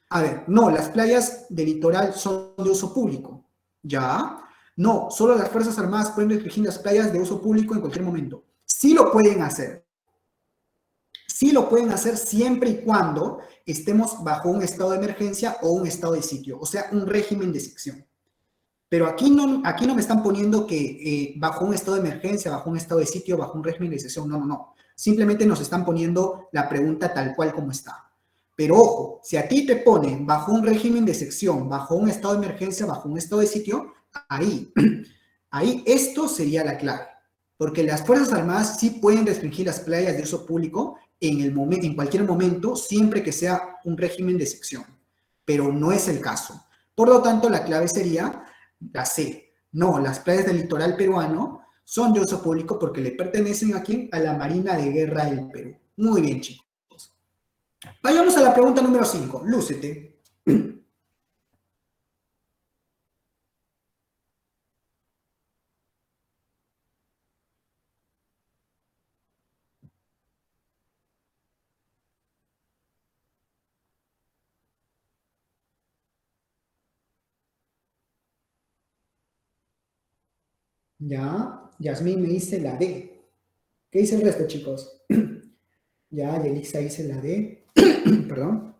A ver, no, las playas del litoral son de uso público. ¿Ya? No, solo las Fuerzas Armadas pueden restringir las playas de uso público en cualquier momento. Sí lo pueden hacer. Sí lo pueden hacer siempre y cuando estemos bajo un estado de emergencia o un estado de sitio, o sea, un régimen de excepción. Pero aquí no me están poniendo que bajo un estado de emergencia, bajo un estado de sitio, bajo un régimen de excepción, no, no, no. Simplemente nos están poniendo la pregunta tal cual como está. Pero ojo, si a ti te ponen bajo un régimen de excepción, bajo un estado de emergencia, bajo un estado de sitio, ahí esto sería la clave. Porque las Fuerzas Armadas sí pueden restringir las playas de uso público en cualquier momento, siempre que sea un régimen de excepción. Pero no es el caso. Por lo tanto, la clave sería la C. No, las playas del litoral peruano son de uso público porque le pertenecen aquí a la Marina de Guerra del Perú. Muy bien, chicos. Vayamos a la pregunta número 5. Lúcete. Ya, Yasmín me dice la D. ¿Qué dice el resto, chicos? Ya, Yelisa dice la D. Perdón.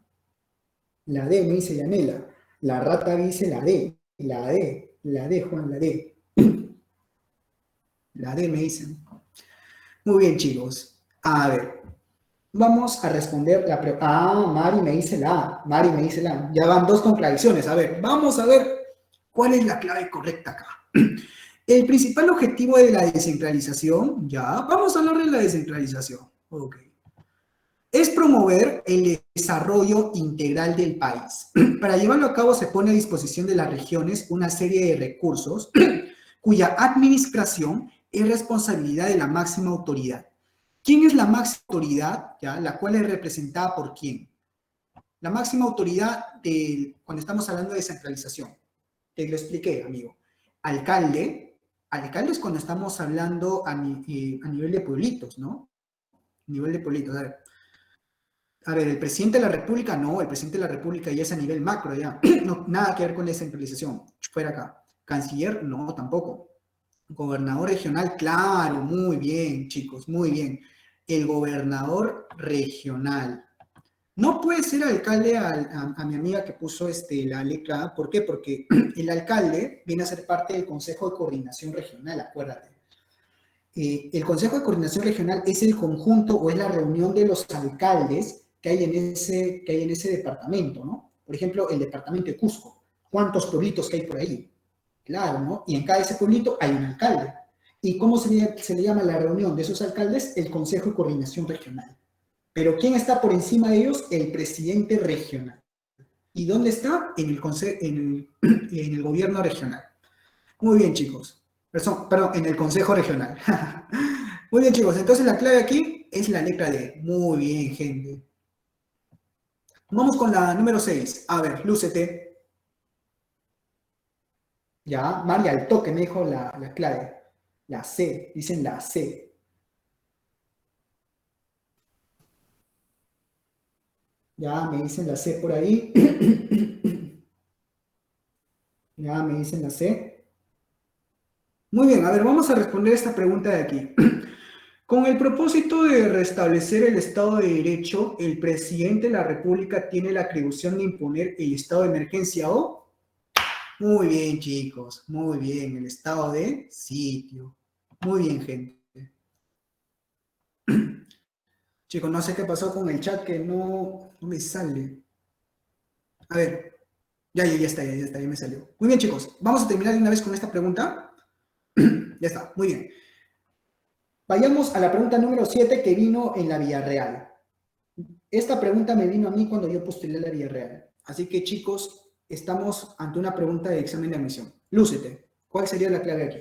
La D me dice Yanela. La rata dice la D. La D, Juan, la D. La D me dicen. Muy bien, chicos. A ver, vamos a responder la pregunta. Ah, Mari me dice la A. Mari me dice la A. Ya van dos contradicciones. A ver, vamos a ver cuál es la clave correcta acá. El principal objetivo de la descentralización, ya, vamos a hablar de la descentralización. Ok. Es promover el desarrollo integral del país. Para llevarlo a cabo se pone a disposición de las regiones una serie de recursos cuya administración es responsabilidad de la máxima autoridad. ¿Quién es la máxima autoridad? ¿Ya? La cual es representada por quién. La máxima autoridad cuando estamos hablando de descentralización. Te lo expliqué, amigo. Alcalde es cuando estamos hablando a nivel de pueblitos, ¿no? Nivel de pueblitos, a ver, el presidente de la República, no, el presidente de la República ya es a nivel macro, ya. No, nada que ver con la descentralización. Fuera acá. Canciller, no, tampoco. Gobernador regional, claro, muy bien, chicos, muy bien. El gobernador regional. No puede ser alcalde a mi amiga que puso la letra A. ¿Por qué? Porque el alcalde viene a ser parte del Consejo de Coordinación Regional, acuérdate. El Consejo de Coordinación Regional es el conjunto o es la reunión de los alcaldes que hay en ese departamento, ¿no? Por ejemplo, el departamento de Cusco. ¿Cuántos pueblitos que hay por ahí? Claro, ¿no? Y en cada ese pueblito hay un alcalde. ¿Y cómo se le llama la reunión de esos alcaldes? El Consejo de Coordinación Regional. Pero ¿quién está por encima de ellos? El presidente regional. ¿Y dónde está? En el gobierno regional. Muy bien, chicos. Perdón, en el Consejo Regional. Muy bien, chicos. Entonces la clave aquí es la letra D. Muy bien, gente. Vamos con la número 6. A ver, lúcete. Ya, María, al toque me dijo la clave. La C, dicen la C. Ya, me dicen la C por ahí. Ya, me dicen la C. Muy bien, a ver, vamos a responder esta pregunta de aquí. Con el propósito de restablecer el Estado de Derecho, el presidente de la República tiene la atribución de imponer el estado de emergencia o... Muy bien, chicos, muy bien, el estado de sitio. Muy bien, gente. Chicos, no sé qué pasó con el chat que no me sale. A ver, ya está, ya me salió. Muy bien, chicos, vamos a terminar de una vez con esta pregunta. Ya está, muy bien. Vayamos a la pregunta número 7 que vino en la Villarreal. Esta pregunta me vino a mí cuando yo postulé la Villarreal. Así que, chicos, estamos ante una pregunta de examen de admisión. Lúcete. ¿Cuál sería la clave aquí?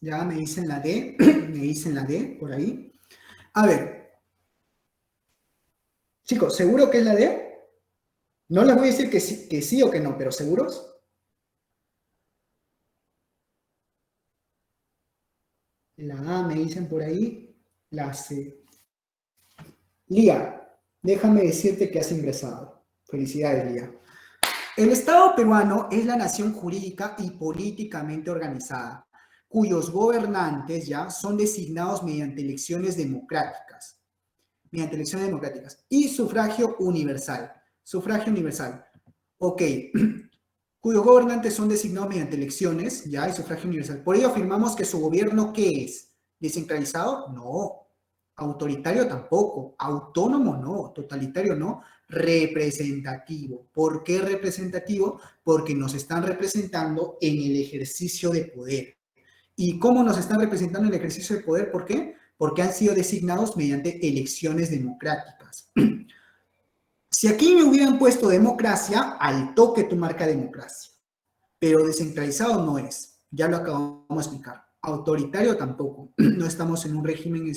Ya me dicen la D, me dicen la D por ahí. A ver. Chicos, ¿seguro que es la D? No les voy a decir que sí o que no, pero ¿seguros? La A me dicen por ahí, la C. Lía, déjame decirte que has ingresado. Felicidades, Lía. El Estado peruano es la nación jurídica y políticamente organizada, cuyos gobernantes ya son designados mediante elecciones democráticas. Y sufragio universal. Sufragio universal. Ok. Cuyos gobernantes son designados mediante elecciones, ya, y sufragio universal. Por ello afirmamos que su gobierno, ¿qué es? ¿Descentralizado? No. Autoritario tampoco. Autónomo no. Totalitario no. Representativo. ¿Por qué representativo? Porque nos están representando en el ejercicio de poder. ¿Y cómo nos están representando en el ejercicio de poder? ¿Por qué? Porque han sido designados mediante elecciones democráticas. Si aquí me hubieran puesto democracia, al toque tu marca democracia. Pero descentralizado no es. Ya lo acabamos de explicar. Autoritario tampoco. No estamos en un régimen,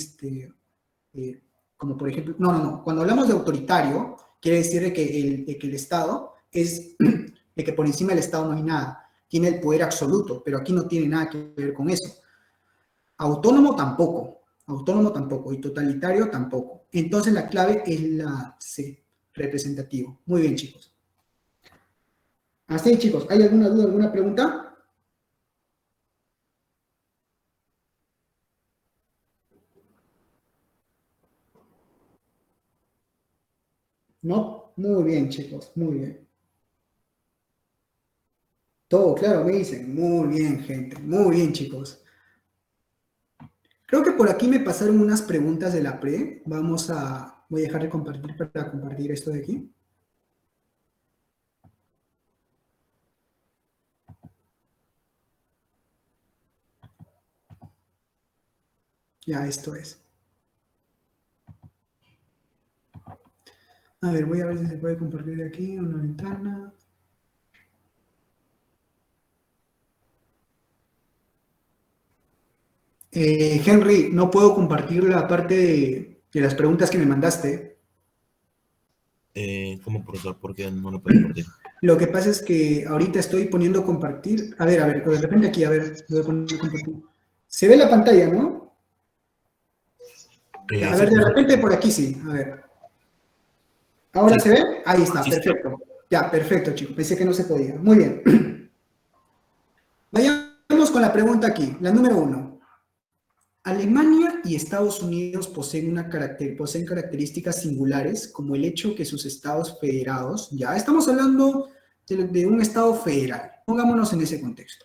como por ejemplo, no. Cuando hablamos de autoritario, quiere decir de que el Estado es, de que por encima del Estado no hay nada. Tiene el poder absoluto, pero aquí no tiene nada que ver con eso. Autónomo tampoco, y totalitario tampoco. Entonces la clave es la C, representativo. Muy bien, chicos. Así, chicos, ¿hay alguna duda, alguna pregunta? No, muy bien, chicos, muy bien. Todo claro, me dicen. Muy bien, gente, muy bien, chicos. Creo que por aquí me pasaron unas preguntas de la pre. Voy a dejar de compartir para compartir esto de aquí. Ya, esto es. A ver, voy a ver si se puede compartir de aquí una ventana. Henry, no puedo compartir la parte de las preguntas que me mandaste. ¿Cómo, profesor? ¿Por qué no lo puede compartir? Lo que pasa es que ahorita estoy poniendo compartir. A ver, de repente aquí, a ver, voy a poner compartir. Se ve la pantalla, ¿no? Ya, a Sí, ver, de profesor. repente por aquí sí, a ver. ¿Ahora Sí. se ve? Ahí está, Sí, perfecto. Ya, perfecto, chicos. Pensé que no se podía. Muy bien. Vayamos con la pregunta aquí, la número 1. Alemania y Estados Unidos poseen características singulares, como el hecho que sus estados federados, ya estamos hablando de un estado federal, pongámonos en ese contexto.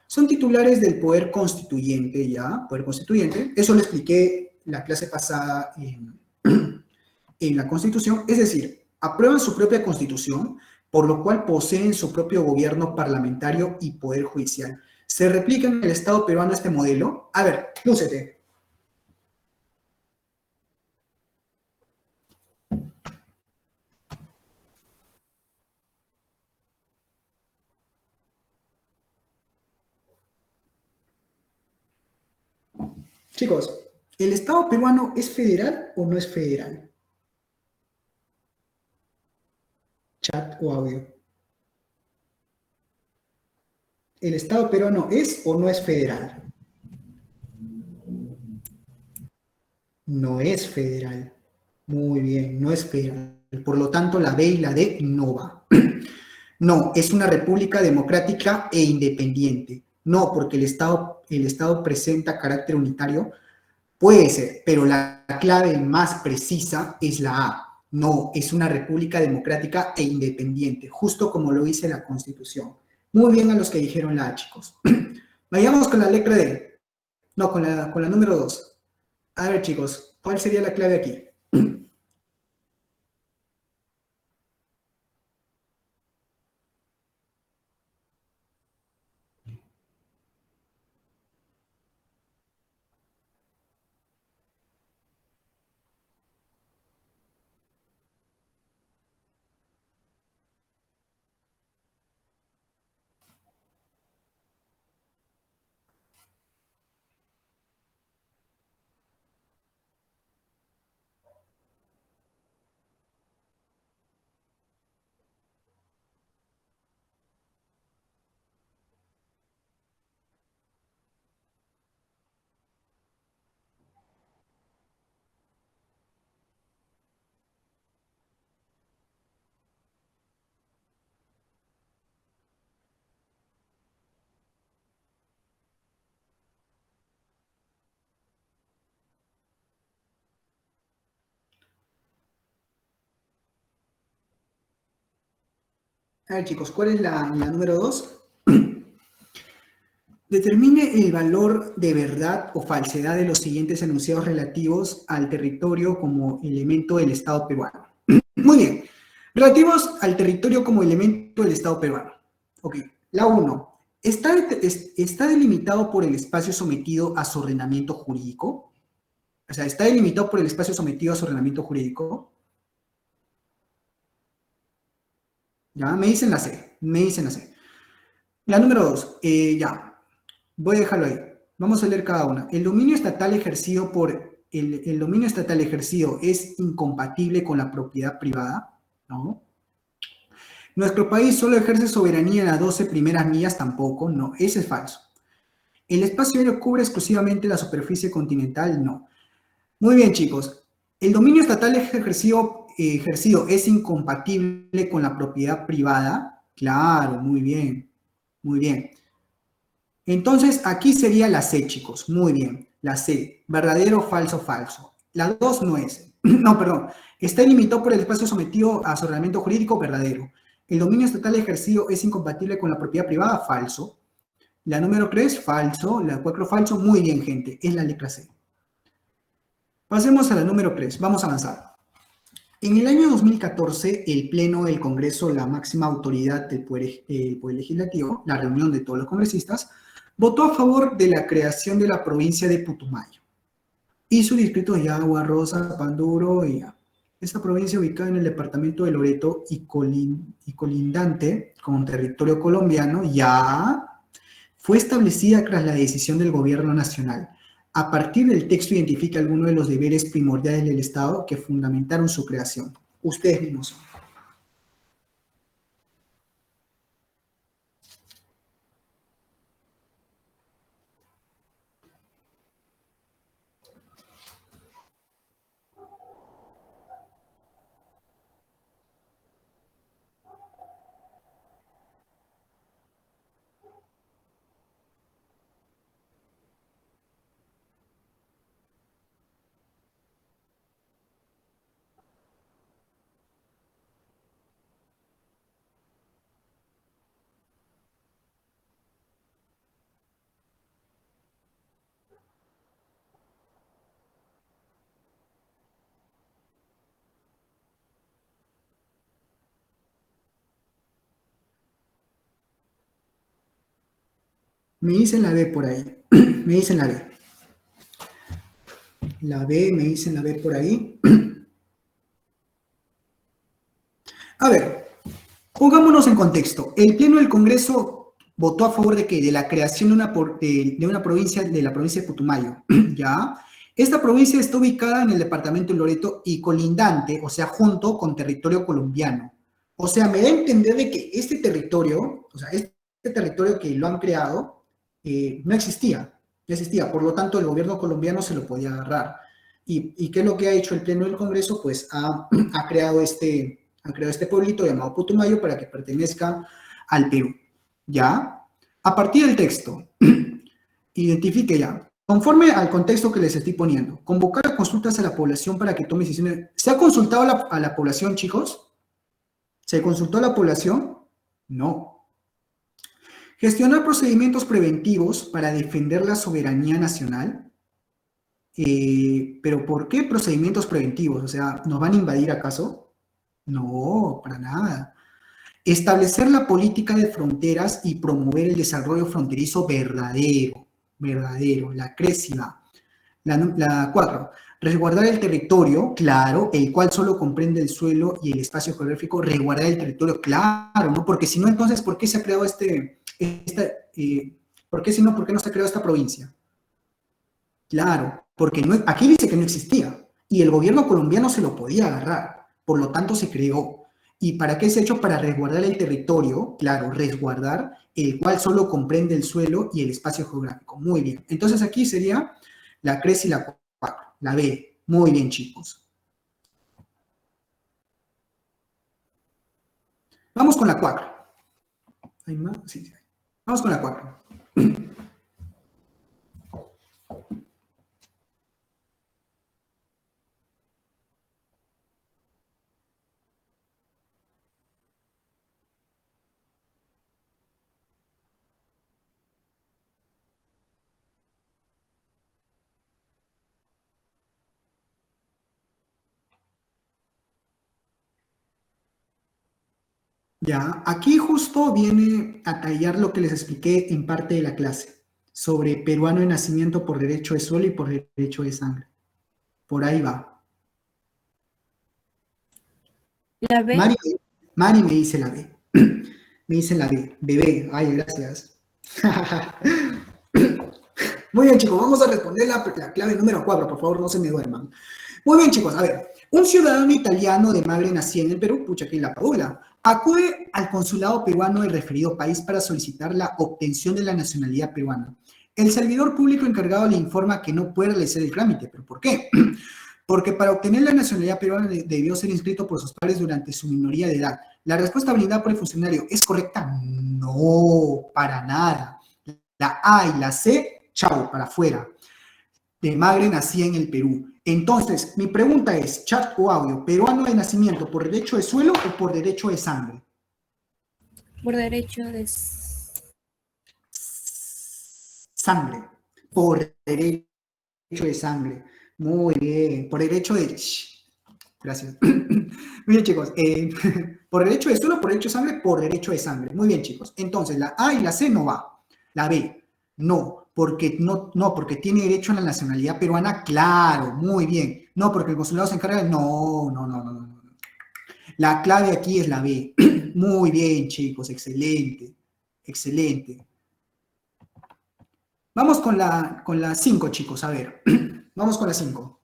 Son titulares del poder constituyente, ya, poder constituyente, eso lo expliqué la clase pasada en la Constitución, es decir, aprueban su propia Constitución, por lo cual poseen su propio gobierno parlamentario y poder judicial. ¿Se replica en el Estado peruano este modelo? A ver, lúcete. Chicos, ¿el Estado peruano es federal o no es federal? Chat o audio. ¿El Estado peruano es o no es federal? No es federal. Muy bien, no es federal. Por lo tanto, la B y la D no va. No, es una república democrática e independiente. No, porque el Estado presenta carácter unitario. Puede ser, pero la clave más precisa es la A. No, es una república democrática e independiente, justo como lo dice la Constitución. Muy bien a los que dijeron la A, chicos. Vayamos con la letra D. No, con la número 2. A ver, chicos, ¿cuál sería la clave aquí? A ver, chicos, ¿cuál es la número 2? Determine el valor de verdad o falsedad de los siguientes enunciados relativos al territorio como elemento del Estado peruano. Muy bien. Relativos al territorio como elemento del Estado peruano. Ok. La 1. ¿Está delimitado por el espacio sometido a su ordenamiento jurídico? O sea, ¿está delimitado por el espacio sometido a su ordenamiento jurídico? Ya, me dicen la C. Me dicen la C. La número 2. Ya. Voy a dejarlo ahí. Vamos a leer cada una. El dominio estatal ejercido el dominio estatal ejercido es incompatible con la propiedad privada, ¿no? Nuestro país solo ejerce soberanía en las 12 primeras millas, tampoco, no, ese es falso. ¿El espacio aéreo cubre exclusivamente la superficie continental? No. Muy bien, chicos. ¿El dominio estatal ejercido es incompatible con la propiedad privada? Claro, muy bien, muy bien. Entonces, aquí sería la C, chicos. Muy bien, la C. Verdadero, falso, falso. La 2 no es. No, perdón. Está limitado por el espacio sometido a ordenamiento jurídico, verdadero. El dominio estatal ejercido es incompatible con la propiedad privada, falso. La número 3, falso. La 4, falso. Muy bien, gente. Es la letra C. Pasemos a la número 3. Vamos a avanzar. En el año 2014, el Pleno del Congreso, la máxima autoridad del poder legislativo, la reunión de todos los congresistas, votó a favor de la creación de la provincia de Putumayo y su distrito de Agua, Rosa, Panduro y esta provincia ubicada en el departamento de Loreto y colindante con territorio colombiano ya fue establecida tras la decisión del gobierno nacional. A partir del texto identifica algunos de los deberes primordiales del Estado que fundamentaron su creación. Ustedes mismos son. Me dicen la B por ahí. Me dicen la B. La B, me dicen la B por ahí. A ver, pongámonos en contexto. El Pleno del Congreso votó a favor de ¿qué? De la creación de una provincia, de la provincia de Putumayo. ¿Ya? Esta provincia está ubicada en el departamento de Loreto y colindante, o sea, junto con territorio colombiano. O sea, me da a entender de que este territorio, o sea, este territorio que lo han creado, no existía, no existía. Por lo tanto, el gobierno colombiano se lo podía agarrar. ¿Y qué es lo que ha hecho el Pleno del Congreso? Pues ha creado este pueblito llamado Putumayo para que pertenezca al Perú. ¿Ya? A partir del texto, identifique ya. Conforme al contexto que les estoy poniendo, convocar a consultas a la población para que tome decisiones. ¿Se ha consultado a la población, chicos? ¿Se consultó a la población? No. Gestionar procedimientos preventivos para defender la soberanía nacional. ¿Pero por qué procedimientos preventivos? O sea, ¿nos van a invadir acaso? No, para nada. Establecer la política de fronteras y promover el desarrollo fronterizo verdadero, la crecida. La 4, resguardar el territorio, claro, el cual solo comprende el suelo y el espacio geográfico, resguardar el territorio, claro, ¿no? Porque si no, entonces, ¿por qué se ha creado por qué no se ha creado esta provincia? Claro, porque aquí dice que no existía y el gobierno colombiano se lo podía agarrar, por lo tanto se creó. ¿Y para qué se ha hecho? Para resguardar el territorio, claro, resguardar, el cual solo comprende el suelo y el espacio geográfico. Muy bien, entonces aquí sería la 3 y la 4, la B. Muy bien, chicos. Vamos con la 4. ¿Hay más? Sí. Vamos con la 4. Ya, aquí justo viene a tallar lo que les expliqué en parte de la clase sobre peruano de nacimiento por derecho de suelo y por derecho de sangre. Por ahí va. La B. Mari me dice la B. Me dice la B. Bebé. Ay, gracias. Muy bien, chicos, vamos a responder la clave número 4, por favor, no se me duerman. Muy bien, chicos, a ver. Un ciudadano italiano de madre nacida en el Perú, pucha, aquí la padula, acude al consulado peruano del referido país para solicitar la obtención de la nacionalidad peruana. El servidor público encargado le informa que no puede realizar el trámite, ¿pero por qué? Porque para obtener la nacionalidad peruana debió ser inscrito por sus padres durante su minoría de edad. ¿La respuesta brindada por el funcionario es correcta? No, para nada. La A y la C, chao, para afuera. De madre nacida en el Perú. Entonces, mi pregunta es, chat o audio, ¿peruano de nacimiento por derecho de suelo o por derecho de sangre? Por derecho de... Sangre. Por derecho de sangre. Muy bien. Por derecho de... Gracias. Muy bien, chicos. Por derecho de suelo, por derecho de sangre, por derecho de sangre. Muy bien, chicos. Entonces, la A y la C no va. La B, no, porque tiene derecho a la nacionalidad peruana, claro, muy bien. No, porque el consulado se encarga de... No. La clave aquí es la B. Muy bien, chicos, excelente, excelente. Vamos con la 5, chicos, a ver. Vamos con la 5.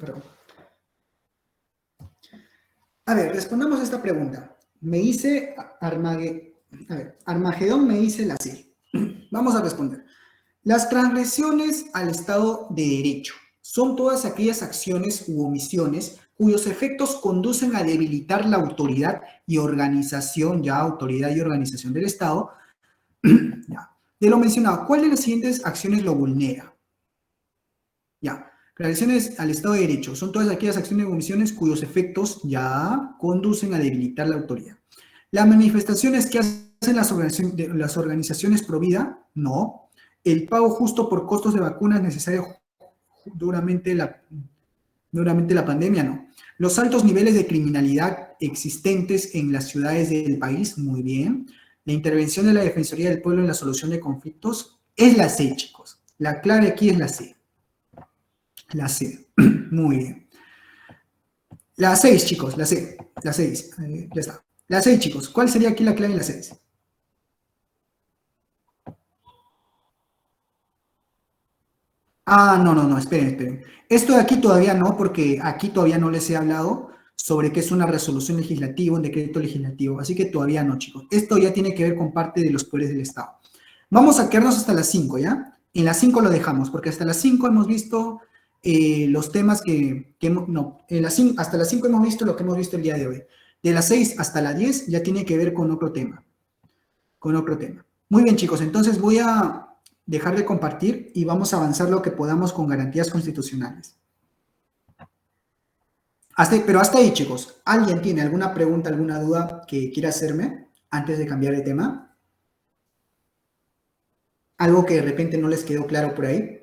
Perdón. A ver, respondamos a esta pregunta. Me dice Armagedón me dice la C. Vamos a responder. Las transgresiones al Estado de Derecho son todas aquellas acciones u omisiones cuyos efectos conducen a debilitar la autoridad y organización del Estado. Ya. De lo mencionado, ¿cuál de las siguientes acciones lo vulnera? Ya. Transgresiones al Estado de Derecho son todas aquellas acciones u omisiones cuyos efectos ya conducen a debilitar la autoridad. Las manifestaciones que hacen las organizaciones pro vida, no. El pago justo por costos de vacunas necesarios duramente la pandemia, no. Los altos niveles de criminalidad existentes en las ciudades del país, muy bien. La intervención de la Defensoría del Pueblo en la solución de conflictos es la C, chicos. La clave aquí es la C. La C. Muy bien. La 6, chicos, la C. La 6. Ya está. La 6, chicos. ¿Cuál sería aquí la clave en la 6? Ah, no, esperen. Esto de aquí todavía no, porque aquí todavía no les he hablado sobre qué es una resolución legislativa, un decreto legislativo, así que todavía no, chicos. Esto ya tiene que ver con parte de los poderes del Estado. Vamos a quedarnos hasta las 5, ¿ya? En las 5 lo dejamos, porque hasta las 5 hemos visto los temas hasta las 5 hemos visto lo que hemos visto el día de hoy. De las 6 hasta las 10 ya tiene que ver con otro tema. Muy bien, chicos, entonces voy a dejar de compartir y vamos a avanzar lo que podamos con garantías constitucionales. Pero hasta ahí, chicos. ¿Alguien tiene alguna pregunta, alguna duda que quiera hacerme antes de cambiar de tema? ¿Algo que de repente no les quedó claro por ahí?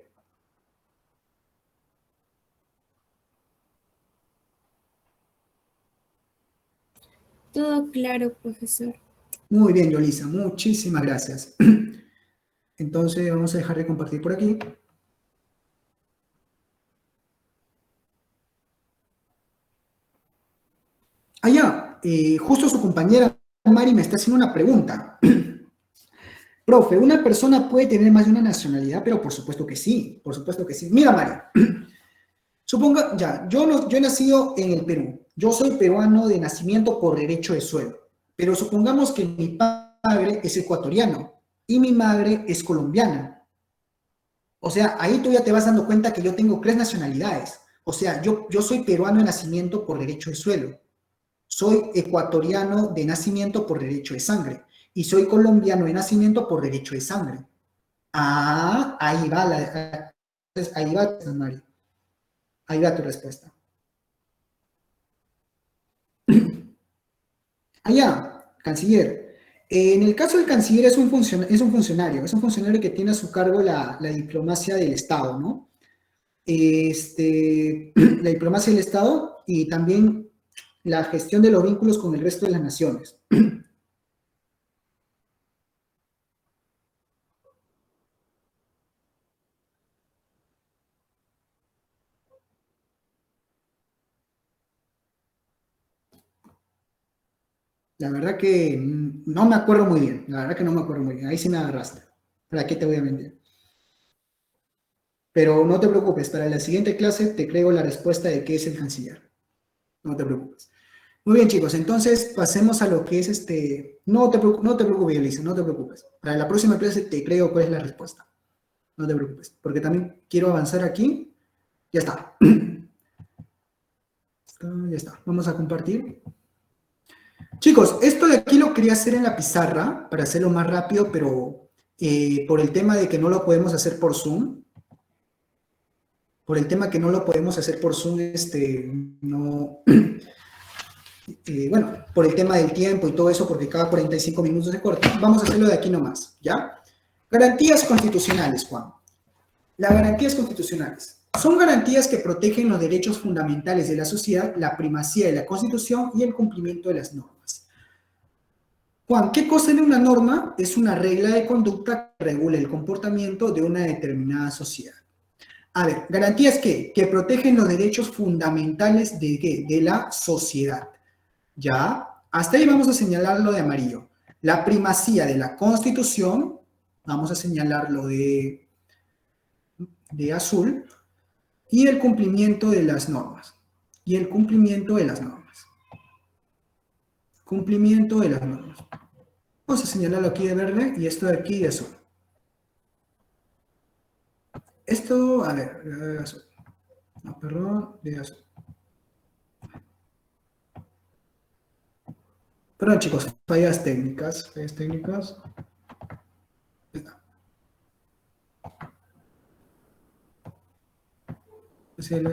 Todo claro, profesor. Muy bien, Yolisa. Muchísimas gracias. Entonces vamos a dejar de compartir por aquí. Allá, justo su compañera Mari me está haciendo una pregunta. Profe, ¿una persona puede tener más de una nacionalidad? Pero por supuesto que sí, por supuesto que sí. Mira, Mari, suponga, ya, yo he nacido en el Perú. Yo soy peruano de nacimiento por derecho de suelo. Pero supongamos que mi padre es ecuatoriano y mi madre es colombiana. O sea, ahí tú ya te vas dando cuenta que yo tengo 3 nacionalidades. O sea, yo soy peruano de nacimiento por derecho de suelo. Soy ecuatoriano de nacimiento por derecho de sangre. Y soy colombiano de nacimiento por derecho de sangre. Ah, ahí va, Mari. Ahí va tu respuesta. Allá, canciller. En el caso del canciller es un funcionario que tiene a su cargo la diplomacia del Estado, ¿no? La diplomacia del Estado y también la gestión de los vínculos con el resto de las naciones. La verdad que no me acuerdo muy bien, la verdad que no me acuerdo muy bien, ahí sí me agarraste. ¿Para qué te voy a mentir? Pero no te preocupes, para la siguiente clase te creo la respuesta de qué es el canciller. No te preocupes. Muy bien, chicos, entonces pasemos a lo que es No te preocupes, Elisa, no te preocupes. Para la próxima clase te creo cuál es la respuesta. No te preocupes, porque también quiero avanzar aquí. Ya está. Ya está. Vamos a compartir. Chicos, esto de aquí lo quería hacer en la pizarra para hacerlo más rápido, pero por el tema de que no lo podemos hacer por Zoom, no, bueno, por el tema del tiempo y todo eso, porque cada 45 minutos se corta, vamos a hacerlo de aquí nomás, ¿ya? Garantías constitucionales, Juan. Las garantías constitucionales son garantías que protegen los derechos fundamentales de la sociedad, la primacía de la Constitución y el cumplimiento de las normas. Juan, ¿qué cosa es una norma? Es una regla de conducta que regula el comportamiento de una determinada sociedad. A ver, ¿garantías qué? Que protegen los derechos fundamentales de ¿qué? De la sociedad. ¿Ya? Hasta ahí vamos a señalarlo de amarillo. La primacía de la Constitución, vamos a señalarlo de azul, y el cumplimiento de las normas. Cumplimiento de las normas. Vamos a señalarlo aquí de verde y esto de aquí de azul. Esto, a ver, de azul. No, perdón, de azul. Perdón, chicos, fallas técnicas.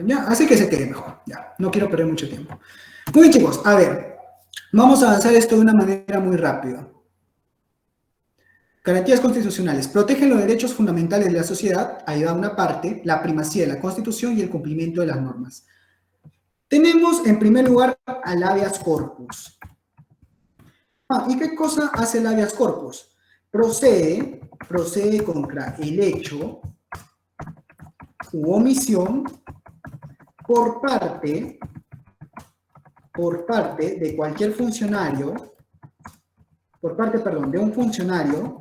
Ya, así que se quede mejor. Ya, no quiero perder mucho tiempo. Muy bien, chicos, a ver. Vamos a avanzar esto de una manera muy rápida. Garantías constitucionales. Protegen los derechos fundamentales de la sociedad, ahí va una parte, la primacía de la Constitución y el cumplimiento de las normas. Tenemos, en primer lugar, al habeas corpus. ¿Y qué cosa hace el habeas corpus? Procede contra el hecho u omisión por parte de cualquier funcionario, de un funcionario,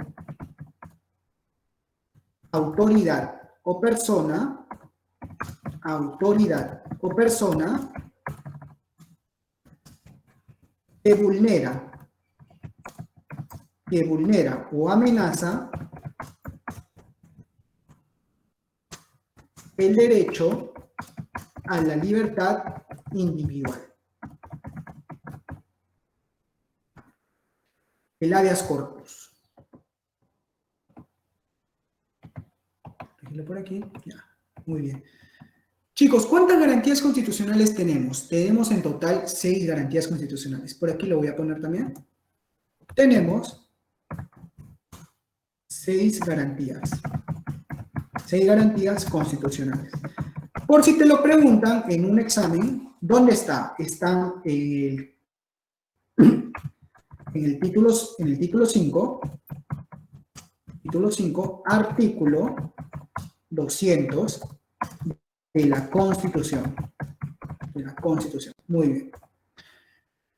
autoridad o persona que vulnera o amenaza el derecho a la libertad individual. El habeas corpus. Déjenlo por aquí. Ya. Muy bien. Chicos, ¿cuántas garantías constitucionales tenemos? Tenemos en total 6 garantías constitucionales. Por aquí lo voy a poner también. Tenemos 6 garantías. 6 garantías constitucionales. Por si te lo preguntan en un examen, ¿dónde está? Están en el título 5, artículo 200 de la Constitución. Muy bien.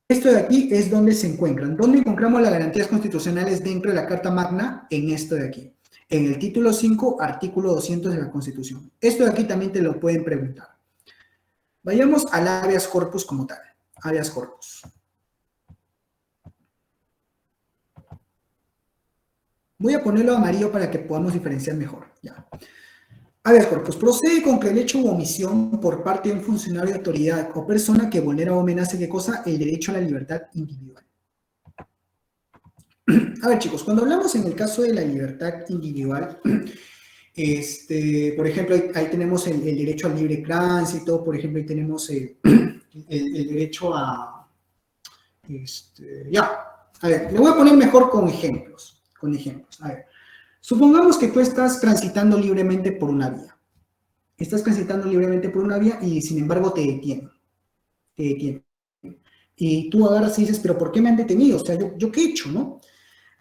Esto de aquí es donde se encuentran. ¿Dónde encontramos las garantías constitucionales dentro de la Carta Magna? En esto de aquí. En el título 5, artículo 200 de la Constitución. Esto de aquí también te lo pueden preguntar. Vayamos al habeas corpus como tal. Habeas corpus. Voy a ponerlo amarillo para que podamos diferenciar mejor. Ya. Habeas corpus. Procede contra el hecho u omisión por parte de un funcionario de autoridad o persona que vulnera o amenace, ¿qué cosa? El derecho a la libertad individual. A ver, chicos, cuando hablamos en el caso de la libertad individual, por ejemplo, ahí tenemos el derecho al libre tránsito, por ejemplo, ahí tenemos el derecho a Ya, a ver, le voy a poner mejor con ejemplos. A ver, supongamos que tú estás transitando libremente por una vía. Estás transitando libremente por una vía y sin embargo te detienen. Te detienen. Y tú agarras y dices, pero ¿por qué me han detenido? O sea, ¿yo qué he hecho, no?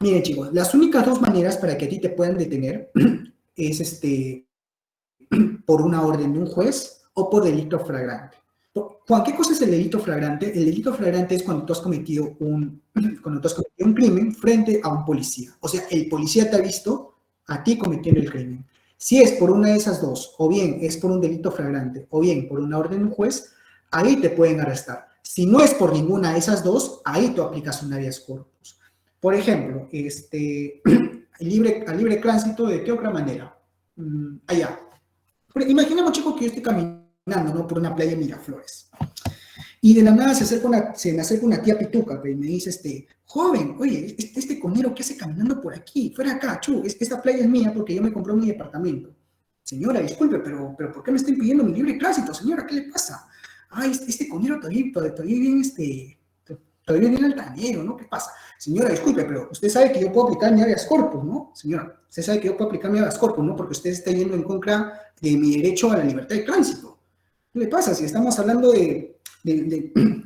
Miren, chicos, las únicas dos maneras para que a ti te puedan detener es por una orden de un juez o por delito flagrante. Juan, ¿qué cosa es el delito flagrante? El delito flagrante es cuando tú has cometido un crimen frente a un policía. O sea, el policía te ha visto a ti cometiendo el crimen. Si es por una de esas dos, o bien es por un delito flagrante, o bien por una orden de un juez, ahí te pueden arrestar. Si no es por ninguna de esas dos, ahí tú aplicas un habeas corpus. Por ejemplo, a libre tránsito, ¿de qué otra manera? Allá. Imaginemos, chicos, que yo estoy caminando, ¿no?, por una playa de Miraflores. Y de la nada se me acerca una tía pituca, y me dice, joven, oye, este conero, ¿qué hace caminando por aquí? Fuera acá, esta playa es mía porque yo me compré mi departamento. Señora, disculpe, pero ¿por qué me está impidiendo mi libre tránsito? Señora, ¿qué le pasa? Ay, este conero todavía viene altanero, ¿no? ¿Qué pasa? Señora, disculpe, pero usted sabe que yo puedo aplicar mi habeas corpus, ¿no? Señora, usted sabe que yo puedo aplicar mi habeas corpus, ¿no? Porque usted está yendo en contra de mi derecho a la libertad de tránsito. ¿Qué le pasa? Si estamos hablando de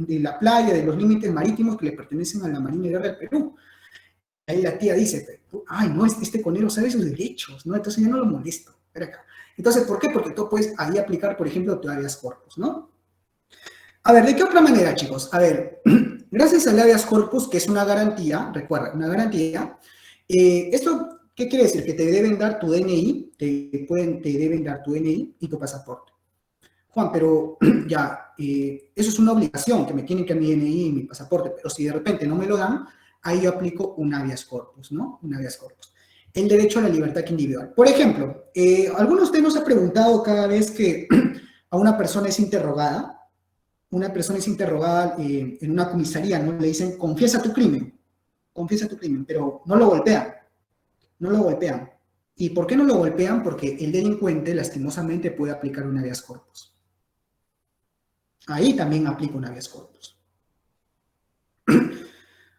la playa, de los límites marítimos que le pertenecen a la Marina de Guerra del Perú. Ahí la tía dice, ay, no, este conero sabe sus derechos, ¿no? Entonces yo no lo molesto. Entonces, ¿por qué? Porque tú puedes ahí aplicar, por ejemplo, tu habeas corpus, ¿no? A ver, ¿de qué otra manera, chicos? A ver, gracias al habeas corpus, que es una garantía, recuerda, una garantía, ¿esto qué quiere decir? Que te deben dar tu DNI, te deben dar tu DNI y tu pasaporte. Juan, pero ya, eso es una obligación, que me tienen que dar mi DNI y mi pasaporte, pero si de repente no me lo dan, ahí yo aplico un habeas corpus, ¿no? Un habeas corpus. El derecho a la libertad individual. Por ejemplo, ¿alguno de ustedes nos ha preguntado cada vez que a una persona es interrogada? Una persona es interrogada en una comisaría, ¿no? Le dicen, confiesa tu crimen, pero no lo golpean, no lo golpean. ¿Y por qué no lo golpean? Porque el delincuente, lastimosamente, puede aplicar un habeas corpus. Ahí también aplica un habeas corpus.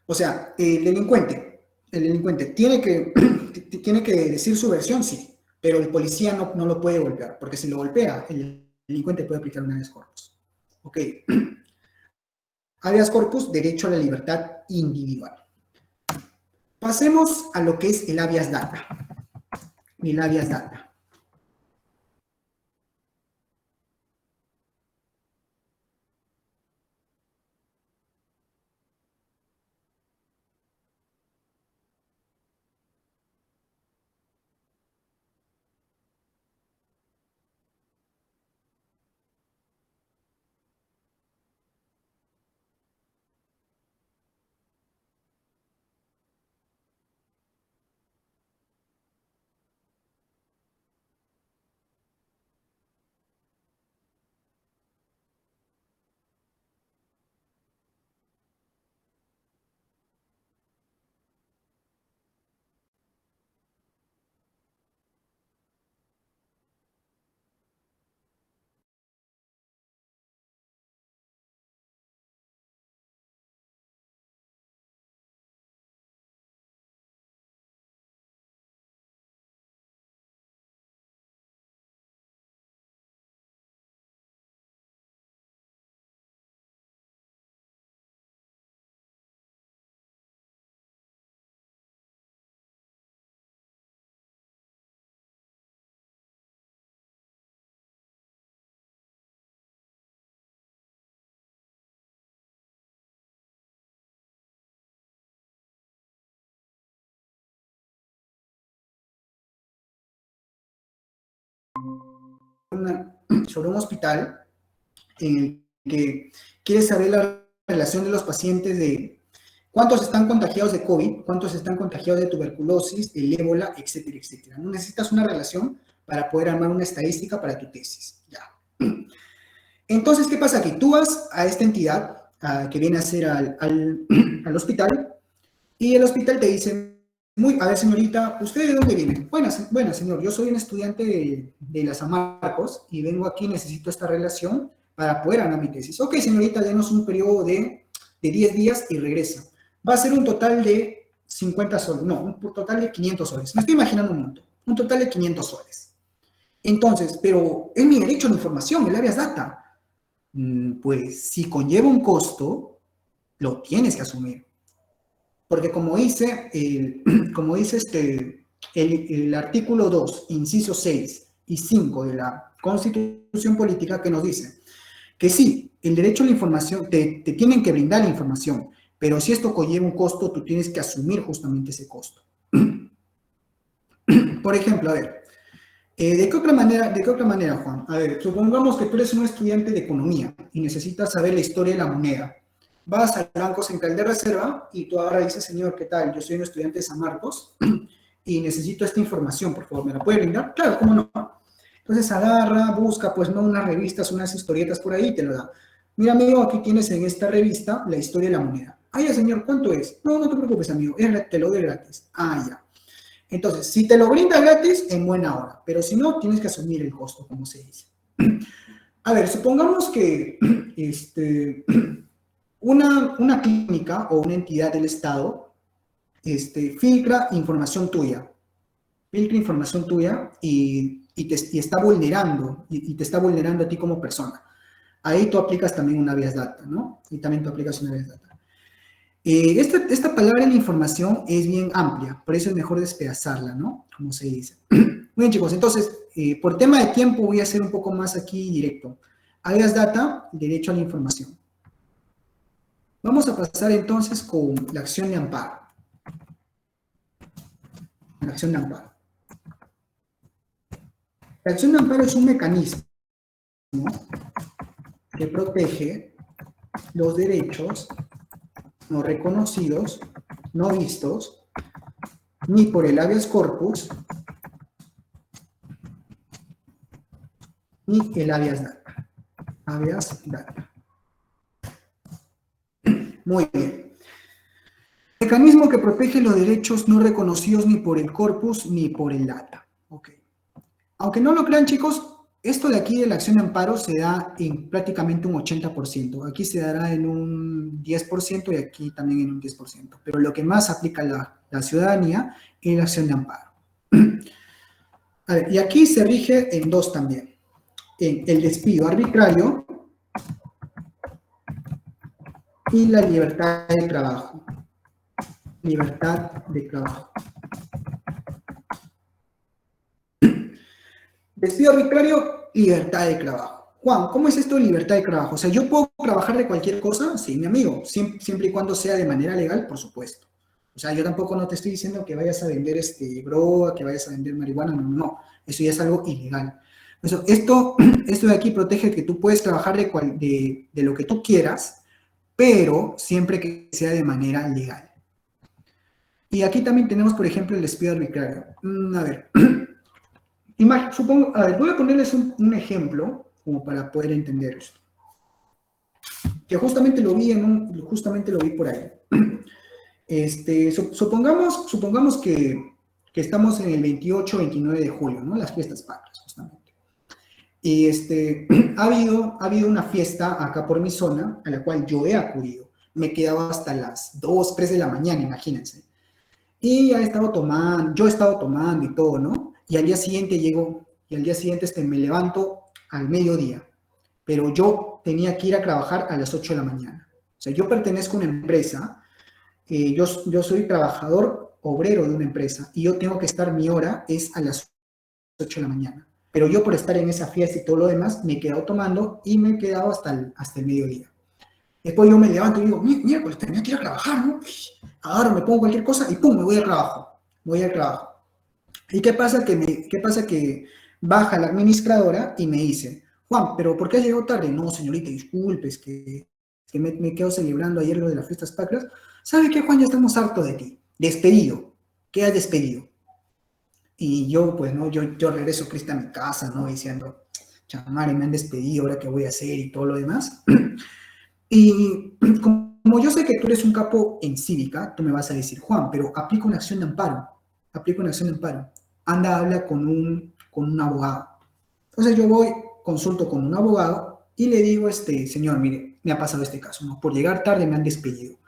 O sea, el delincuente tiene que decir su versión, sí, pero el policía no lo puede golpear, porque si lo golpea, el delincuente puede aplicar un habeas corpus. Ok. Habeas corpus, derecho a la libertad individual. Pasemos a lo que es el habeas data. El habeas data. Sobre un hospital en el que quiere saber la relación de los pacientes de cuántos están contagiados de COVID, cuántos están contagiados de tuberculosis, el ébola, etcétera, etcétera. No necesitas una relación para poder armar una estadística para tu tesis. Ya. Entonces, ¿qué pasa? Que tú vas a esta entidad que viene a ser al hospital y el hospital te dice, a ver, señorita, ¿usted de dónde viene? Bueno, señor, yo soy un estudiante de la San Marcos y vengo aquí, necesito esta relación para poder armar mi tesis. Ok, señorita, denos un periodo de de 10 días y regresa. Va a ser un total de 50 soles, no, un total de 500 soles. Me estoy imaginando un monto, un total de 500 soles. Entonces, pero es mi derecho a la información, el Habeas Data. Pues si conlleva un costo, lo tienes que asumir. Porque como dice, el artículo 2, inciso 6 y 5 de la Constitución Política, que nos dice que sí, el derecho a la información, te tienen que brindar la información, pero si esto conlleva un costo, tú tienes que asumir justamente ese costo. Por ejemplo, a ver, ¿de qué otra manera, Juan? A ver, supongamos que tú eres un estudiante de economía y necesitas saber la historia de la moneda. Vas al Banco Central de Reserva y tú ahora dices, señor, ¿qué tal? Yo soy un estudiante de San Marcos y necesito esta información, por favor, ¿me la puede brindar? Claro, ¿cómo no? Entonces agarra, busca, pues, ¿no? Unas revistas, unas historietas por ahí y te lo da. Mira, amigo, aquí tienes en esta revista la historia de la moneda. Ah, ya, señor, ¿cuánto es? No, no te preocupes, amigo, te lo doy gratis. Ah, ya. Entonces, si te lo brinda gratis, en buena hora, pero si no, tienes que asumir el costo, como se dice. A ver, supongamos que una clínica o una entidad del Estado filtra información tuya y te está vulnerando, y te está vulnerando a ti como persona. Ahí tú aplicas también un Habeas Data, ¿no? Y también tú aplicas un Habeas Data. Esta palabra en la información es bien amplia, por eso es mejor despedazarla, ¿no? Como se dice. Muy bien, chicos, entonces, por tema de tiempo voy a hacer un poco más aquí directo. Habeas Data, derecho a la información. Vamos a pasar entonces con la acción de amparo. La acción de amparo. La acción de amparo es un mecanismo que protege los derechos no reconocidos, no vistos, ni por el habeas corpus, ni el habeas data. Habeas data. Muy bien. Mecanismo que protege los derechos no reconocidos ni por el corpus ni por el data. Ok. Aunque no lo crean, chicos, esto de aquí de la acción de amparo se da en prácticamente un 80%. Aquí se dará en un 10% y aquí también en un 10%. Pero lo que más aplica la ciudadanía es la acción de amparo. A ver, y aquí se rige en dos también. En el despido arbitrario y la libertad de trabajo. Libertad de trabajo. Despido arbitrario, libertad de trabajo. Juan, ¿cómo es esto de libertad de trabajo? O sea, ¿yo puedo trabajar de cualquier cosa? Sí, mi amigo, siempre y cuando sea de manera legal, por supuesto. O sea, yo tampoco no te estoy diciendo que vayas a vender droga, que vayas a vender marihuana, no. Eso ya es algo ilegal. Esto de aquí protege que tú puedes trabajar de lo que tú quieras, pero siempre que sea de manera legal. Y aquí también tenemos, por ejemplo, el despido arbitrario. A ver, voy a ponerles un ejemplo como para poder entender esto. Que justamente lo vi por ahí. Supongamos que estamos en el 28, 29 de julio, ¿no? Las fiestas patrias, justamente. Y ha habido una fiesta acá por mi zona, a la cual yo he acudido. Me he quedado hasta las 2, 3 de la mañana, imagínense. Y yo he estado tomando y todo, ¿no? Y al día siguiente me levanto al mediodía. Pero yo tenía que ir a trabajar a las 8 de la mañana. O sea, yo pertenezco a una empresa, yo soy trabajador obrero de una empresa y yo tengo que estar, mi hora es a las 8 de la mañana. Pero yo por estar en esa fiesta y todo lo demás, me he quedado tomando y me he quedado hasta el mediodía. Después yo me levanto y digo, miércoles, tenía que ir a trabajar, ¿no? Ahora me pongo cualquier cosa y ¡pum! Me voy al trabajo. ¿Y qué pasa? Que baja la administradora y me dice, Juan, ¿pero por qué has llegado tarde? No, señorita, disculpe, es que me quedo celebrando ayer lo de las fiestas patrias. ¿Sabe qué, Juan? Ya estamos hartos de ti. Despedido. Quedas despedido. Y yo, pues, ¿no? Yo regreso triste a mi casa, ¿no? Diciendo, chamare, me han despedido, ¿ahora qué voy a hacer? Y todo lo demás. Y como yo sé que tú eres un capo en cívica, tú me vas a decir, Juan, pero aplica una acción de amparo. Anda, habla con un abogado. Entonces yo voy, consulto con un abogado y le digo, señor, mire, me ha pasado este caso, ¿no? Por llegar tarde me han despedido.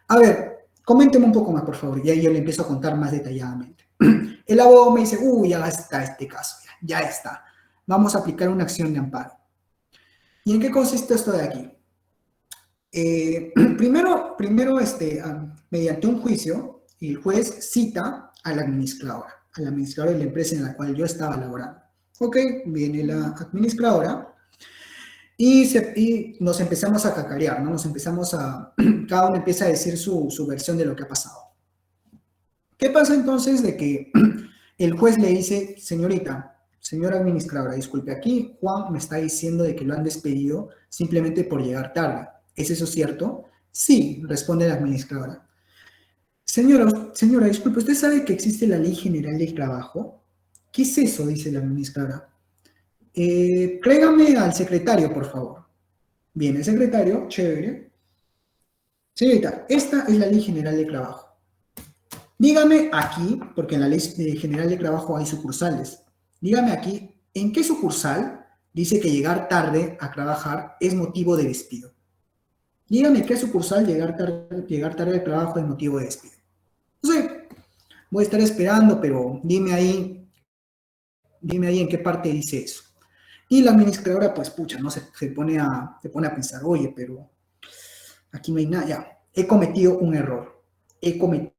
A ver, coménteme un poco más, por favor. Y ahí yo le empiezo a contar más detalladamente. El abogado me dice, ya está este caso, ya está. Vamos a aplicar una acción de amparo. ¿Y en qué consiste esto de aquí? Primero, mediante un juicio, el juez cita a la administradora de la empresa en la cual yo estaba laborando. Ok, viene la administradora y nos empezamos a cacarear, ¿no? Cada uno empieza a decir su versión de lo que ha pasado. ¿Qué pasa entonces de que el juez le dice, señora administradora, disculpe, aquí Juan me está diciendo de que lo han despedido simplemente por llegar tarde? ¿Es eso cierto? Sí, responde la administradora. Señora, disculpe, ¿usted sabe que existe la Ley General del Trabajo? ¿Qué es eso?, dice la administradora. Tráigame al secretario, por favor. Viene el secretario, chévere. Señorita, esta es la Ley General del Trabajo. Dígame aquí, porque en la Ley General del Trabajo hay sucursales. Dígame aquí, ¿en qué sucursal dice que llegar tarde a trabajar es motivo de despido? Dígame qué sucursal llegar tarde al trabajo es motivo de despido. No sé, voy a estar esperando, pero dime ahí en qué parte dice eso. Y la administradora, pues, pucha, ¿no? Se pone a pensar, oye, pero aquí no hay nada, ya, he cometido un error. He cometido